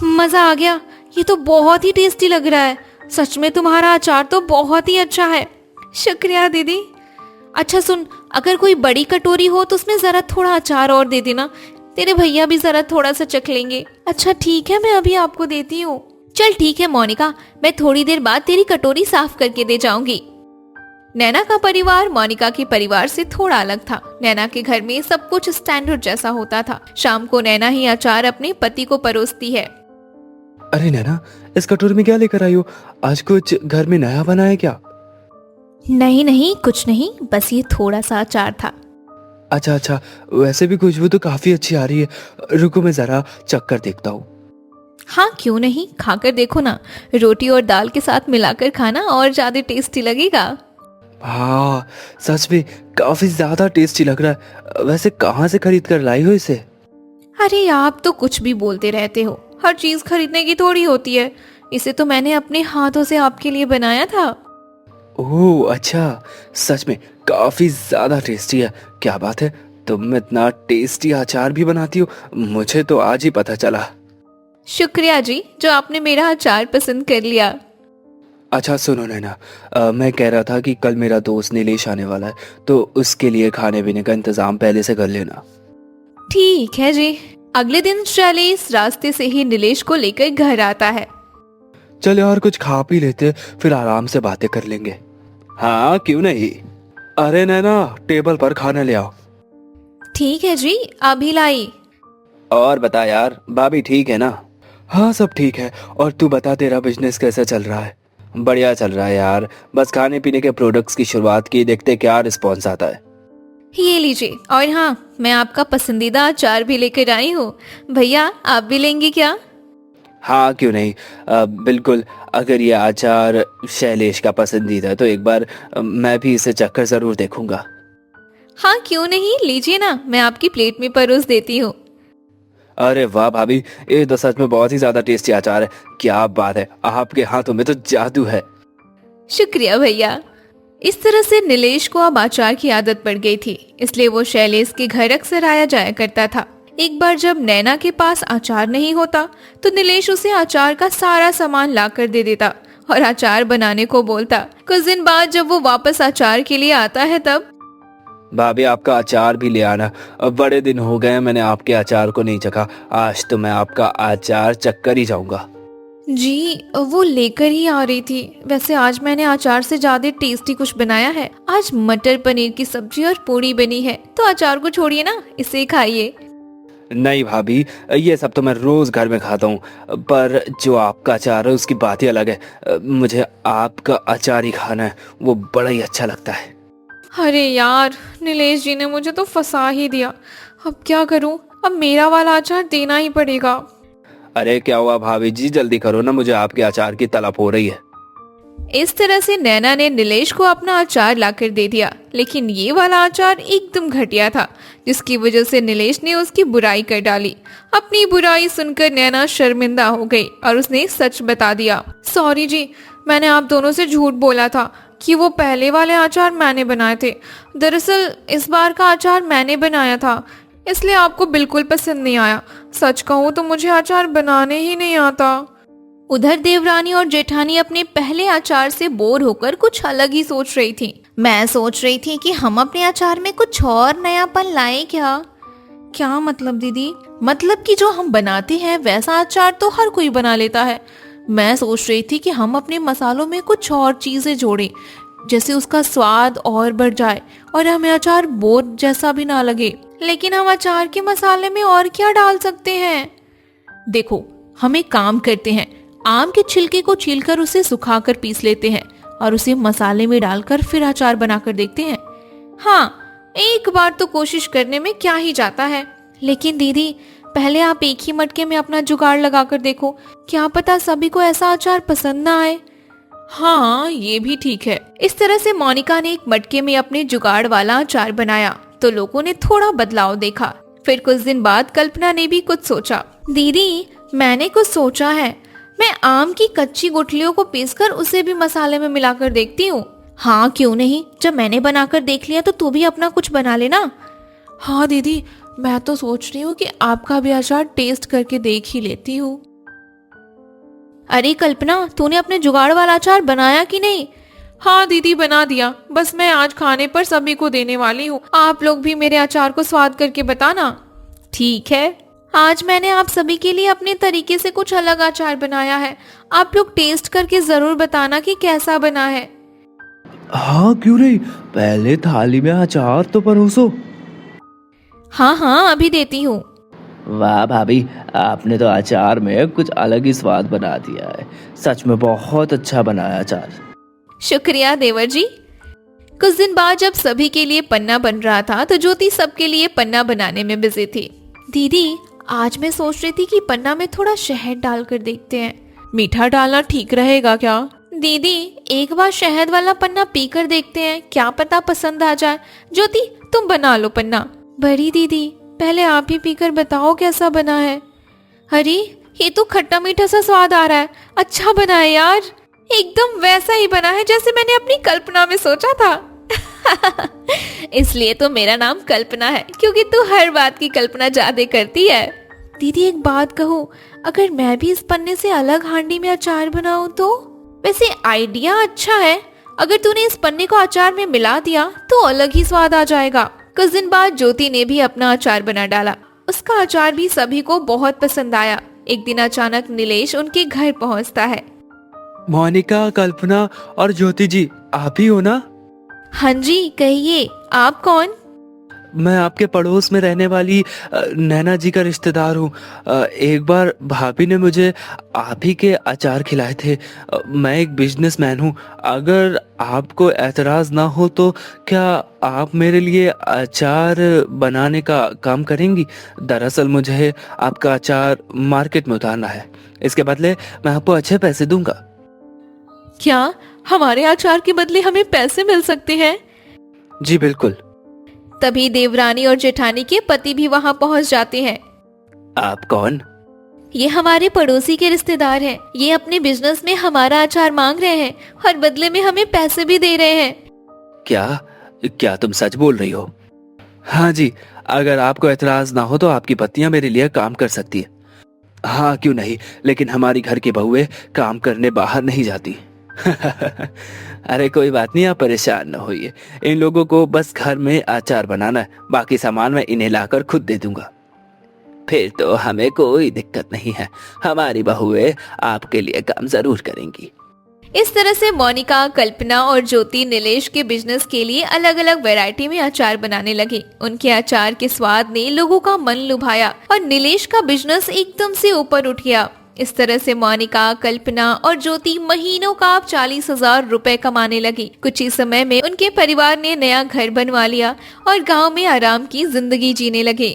मजा आ गया, ये तो बहुत ही टेस्टी लग रहा है। सच में तुम्हारा अचार तो बहुत ही अच्छा है। शुक्रिया दीदी। अच्छा सुन, अगर कोई बड़ी कटोरी हो तो उसमें जरा थोड़ा अचार और दे देना, तेरे भैया भी जरा थोड़ा सा चख लेंगे। अच्छा ठीक है, मैं अभी आपको देती हूँ। चल ठीक है मोनिका, मैं थोड़ी देर बाद तेरी कटोरी साफ करके दे जाऊंगी। नैना का परिवार मोनिका के परिवार से थोड़ा अलग था। नैना के घर में सब कुछ स्टैंडर्ड जैसा होता था। शाम को नैना ही अचार अपने पति को परोसती है। अरे नैना, इस कटोरे में क्या लेकर आई हो? आज कुछ घर में नया बना है क्या? नहीं नहीं, कुछ नहीं, बस ये थोड़ा सा अचार था। अच्छा अच्छा, वैसे भी खुशबू तो काफी अच्छी आ रही है। रुको मैं जरा चक्कर देखता हूँ। हाँ क्यों नहीं, खाकर देखो ना। रोटी और दाल के साथ मिलाकर खाना और ज्यादा टेस्टी लगेगा। हाँ सच में काफी ज्यादा टेस्टी लग रहा है। वैसे कहाँ से खरीद कर लाई हो इसे? अरे आप तो कुछ भी बोलते रहते हो, हर चीज खरीदने की थोड़ी होती है। इसे तो मैंने अपने हाथों से आपके लिए बनाया था। ओह अच्छा, सच में काफी ज्यादा टेस्टी है। क्या बात है, तुम इतना टेस्टी अचार भी बनाती हो? मुझे तो आज ही पता चला। शुक्रिया जी, जो आपने मेरा अचार पसंद कर लिया। अच्छा सुनो नैना, मैं कह रहा था कि कल मेरा दोस्त नीलेश आने वाला है, तो उसके लिए खाने पीने का इंतजाम पहले से कर लेना। ठीक है जी। अगले दिन शैलेश रास्ते से ही नीलेश को लेकर घर आता है। चल यार कुछ खा पी लेते, फिर आराम से बातें कर लेंगे। हाँ क्यों नहीं। अरे नैना, टेबल पर खाना ले आओ। ठीक है जी, अभी लाई। और बता यार, भाभी ठीक है ना? हाँ सब ठीक है। और तू बता, तेरा बिजनेस कैसा चल रहा है? बढ़िया चल रहा है यार, बस खाने पीने के प्रोडक्ट्स की शुरुआत की, देखते क्या रिस्पॉन्स आता है। ये लीजिए, और हाँ मैं आपका पसंदीदा अचार भी लेकर आई हूँ। भैया आप भी लेंगे क्या? हाँ क्यों नहीं, बिल्कुल। अगर ये अचार शैलेश का पसंदीदा है तो एक बार मैं भी इसे चखकर जरूर देखूंगा। हाँ क्यों नहीं, लीजिए ना, मैं आपकी प्लेट में परोस देती हूँ। अरे वाह भाभी, ये तो सच में बहुत ही ज्यादा टेस्टी अचार है। क्या बात है, आपके हाथों में तो जादू है। शुक्रिया भैया। इस तरह से नीलेश को अब अचार की आदत पड़ गई थी, इसलिए वो शैलेश के घर अक्सर आया जाया करता था। एक बार जब नैना के पास अचार नहीं होता तो नीलेश उसे अचार का सारा सामान लाकर दे देता और अचार बनाने को बोलता। कुछ दिन बाद जब वो वापस अचार के लिए आता है तब, भाभी आपका अचार भी ले आना। अब बड़े दिन हो गए मैंने आपके अचार को नहीं चखा, आज तो मैं आपका अचार चखकर ही जाऊंगा। जी वो लेकर ही आ रही थी। वैसे आज मैंने अचार से ज्यादा टेस्टी कुछ बनाया है। आज मटर पनीर की सब्जी और पूड़ी बनी है, तो अचार को छोड़िए ना, इसे खाइए। नहीं भाभी, ये सब तो मैं रोज घर में खाता हूँ, पर जो आपका अचार है उसकी बात ही अलग है। मुझे आपका अचार ही खाना है, वो बड़ा ही अच्छा लगता है। अरे यार, नीलेश जी ने मुझे तो फंसा ही दिया। अब क्या करूं, अब मेरा वाला अचार देना ही पड़ेगा। अरे क्या हुआ भाभी जी, जल्दी करो ना, मुझे आपके अचार की तलब हो रही है। इस तरह से नैना ने नीलेश को अपना अचार लाकर दे दिया, लेकिन ये वाला अचार एकदम घटिया था, जिसकी वजह से नीलेश ने उसकी बुराई कर डाली। अपनी बुराई सुनकर नैना शर्मिंदा हो गई और उसने सच बता दिया। सॉरी जी, मैंने आप दोनों से झूठ बोला था कि वो पहले वाले अचार मैंने बनाए थे। दरअसल इस बार का अचार मैंने बनाया था, इसलिए आपको बिल्कुल पसंद नहीं आया। सच कहूँ तो मुझे अचार बनाने ही नहीं आता। उधर देवरानी और जेठानी अपने पहले अचार से बोर होकर कुछ अलग ही सोच रही थी। मैं सोच रही थी कि हम अपने अचार में कुछ और नयापन लाएं क्या? क्या मतलब दीदी? मतलब कि जो हम बनाते हैं वैसा अचार तो हर कोई बना लेता है। मैं सोच रही थी कि हम अपने मसालों में कुछ और चीजें जोड़ें, जैसे उसका स्वाद और बढ़ जाए और हमें अचार बोर जैसा भी ना लगे। लेकिन हम अचार के मसाले में और क्या डाल सकते हैं? देखो, हम एक काम करते हैं, आम के छिलके को छीलकर उसे सुखाकर पीस लेते हैं और उसे मसाले में डालकर फिर अचार बनाकर देखते हैं। हाँ, एक बार तो कोशिश करने में क्या ही जाता है। लेकिन दीदी, पहले आप एक ही मटके में अपना जुगाड़ लगाकर देखो, क्या पता सभी को ऐसा अचार पसंद ना आए। हाँ ये भी ठीक है। इस तरह से मोनिका ने एक मटके में अपने जुगाड़ वाला अचार बनाया तो लोगों ने थोड़ा बदलाव देखा। फिर कुछ दिन बाद कल्पना ने भी कुछ सोचा। दीदी, मैंने कुछ सोचा है, मैं आम की कच्ची गुठलियों को पीसकर उसे भी मसाले में मिलाकर देखती हूँ। हाँ क्यों नहीं, जब मैंने बनाकर देख लिया तो तू भी अपना कुछ बना लेना। हाँ दीदी, मैं तो सोच रही हूँ कि आपका भी अचार टेस्ट करके देख ही लेती हूँ। अरे कल्पना, तूने अपने जुगाड़ वाला अचार बनाया कि नहीं? हाँ दीदी, बना दिया, बस मैं आज खाने पर सभी को देने वाली हूँ। आप लोग भी मेरे अचार को स्वाद करके बताना। ठीक है, आज मैंने आप सभी के लिए अपने तरीके से कुछ अलग अचार बनाया है। आप लोग टेस्ट करके जरूर बताना कि कैसा बना है। हाँ क्यों नहीं, पहले थाली में अचार तो परोसो। हाँ हाँ अभी देती हूँ। वाह भाभी, आपने तो अचार में कुछ अलग ही स्वाद बना दिया है। सच में बहुत अच्छा बना है अचार। शुक्रिया देवर जी। कुछ दिन बाद जब सभी के लिए पन्ना बन रहा था तो ज्योति सबके लिए पन्ना बनाने में बिजी थी। दीदी, आज मैं सोच रही थी कि पन्ना में थोड़ा शहद डालकर देखते हैं। मीठा डालना ठीक रहेगा क्या? दीदी, एक बार शहद वाला पन्ना पीकर देखते हैं, क्या पता पसंद आ जाए। ज्योति, तुम बना लो पन्ना। बड़ी दीदी, पहले आप ही पीकर बताओ कैसा बना है। अरे, ये तो खट्टा मीठा सा स्वाद आ रहा है। अच्छा बना है यार, एकदम वैसा ही बना है जैसे मैंने अपनी कल्पना में सोचा था। इसलिए तो मेरा नाम कल्पना है, क्योंकि तू हर बात की कल्पना ज्यादा करती है। दीदी, एक बात कहूँ, अगर मैं भी इस पन्ने से अलग हांडी में अचार बनाऊं तो? वैसे आइडिया अच्छा है, अगर तूने इस पन्ने को अचार में मिला दिया तो अलग ही स्वाद आ जाएगा। कुछ दिन बाद ज्योति ने भी अपना अचार बना डाला। उसका अचार भी सभी को बहुत पसंद आया। एक दिन अचानक नीलेश उनके घर पहुंचता है। मोनिका, कल्पना और ज्योति जी, आप ही हो ना? हाँ जी, कहिए, आप कौन? मैं आपके पड़ोस में रहने वाली नैना जी का रिश्तेदार हूँ। एक बार भाभी ने मुझे आप ही के अचार खिलाए थे। मैं एक बिजनेसमैन हूँ। अगर आपको एतराज ना हो तो क्या आप मेरे लिए अचार बनाने का काम करेंगी? दरअसल मुझे आपका अचार मार्केट में उतारना है। इसके बदले मैं आपको अच्छे पैसे दूंगा। क्या हमारे अचार के बदले हमें पैसे मिल सकते हैं? जी बिल्कुल। तभी देवरानी और जेठानी के पति भी वहाँ पहुँच जाते हैं। आप कौन? ये हमारे पड़ोसी के रिश्तेदार हैं। ये अपने बिजनेस में हमारा अचार मांग रहे हैं और बदले में हमें पैसे भी दे रहे हैं। क्या तुम सच बोल रही हो? हाँ जी, अगर आपको एतराज ना हो तो आपकी पत्नियां मेरे लिए काम कर सकती है। हाँ क्यों नहीं, लेकिन हमारी घर की बहुएं काम करने बाहर नहीं जाती। अरे कोई बात नहीं, आप परेशान न होइए। इन लोगों को बस घर में अचार बनाना है, बाकी सामान मैं इन्हें लाकर खुद दे दूंगा। फिर तो हमें कोई दिक्कत नहीं है, हमारी बहुएं आपके लिए काम जरूर करेंगी। इस तरह से मोनिका, कल्पना और ज्योति नीलेश के बिजनेस के लिए अलग अलग वैरायटी में अचार बनाने लगे। उनके अचार के स्वाद ने लोगों का मन लुभाया और नीलेश का बिजनेस एकदम से ऊपर उठ गया। इस तरह से मोनिका, कल्पना और ज्योति महीनों का 40,000 रुपए कमाने लगी। कुछ ही समय में उनके परिवार ने नया घर बनवा लिया और गांव में आराम की जिंदगी जीने लगे।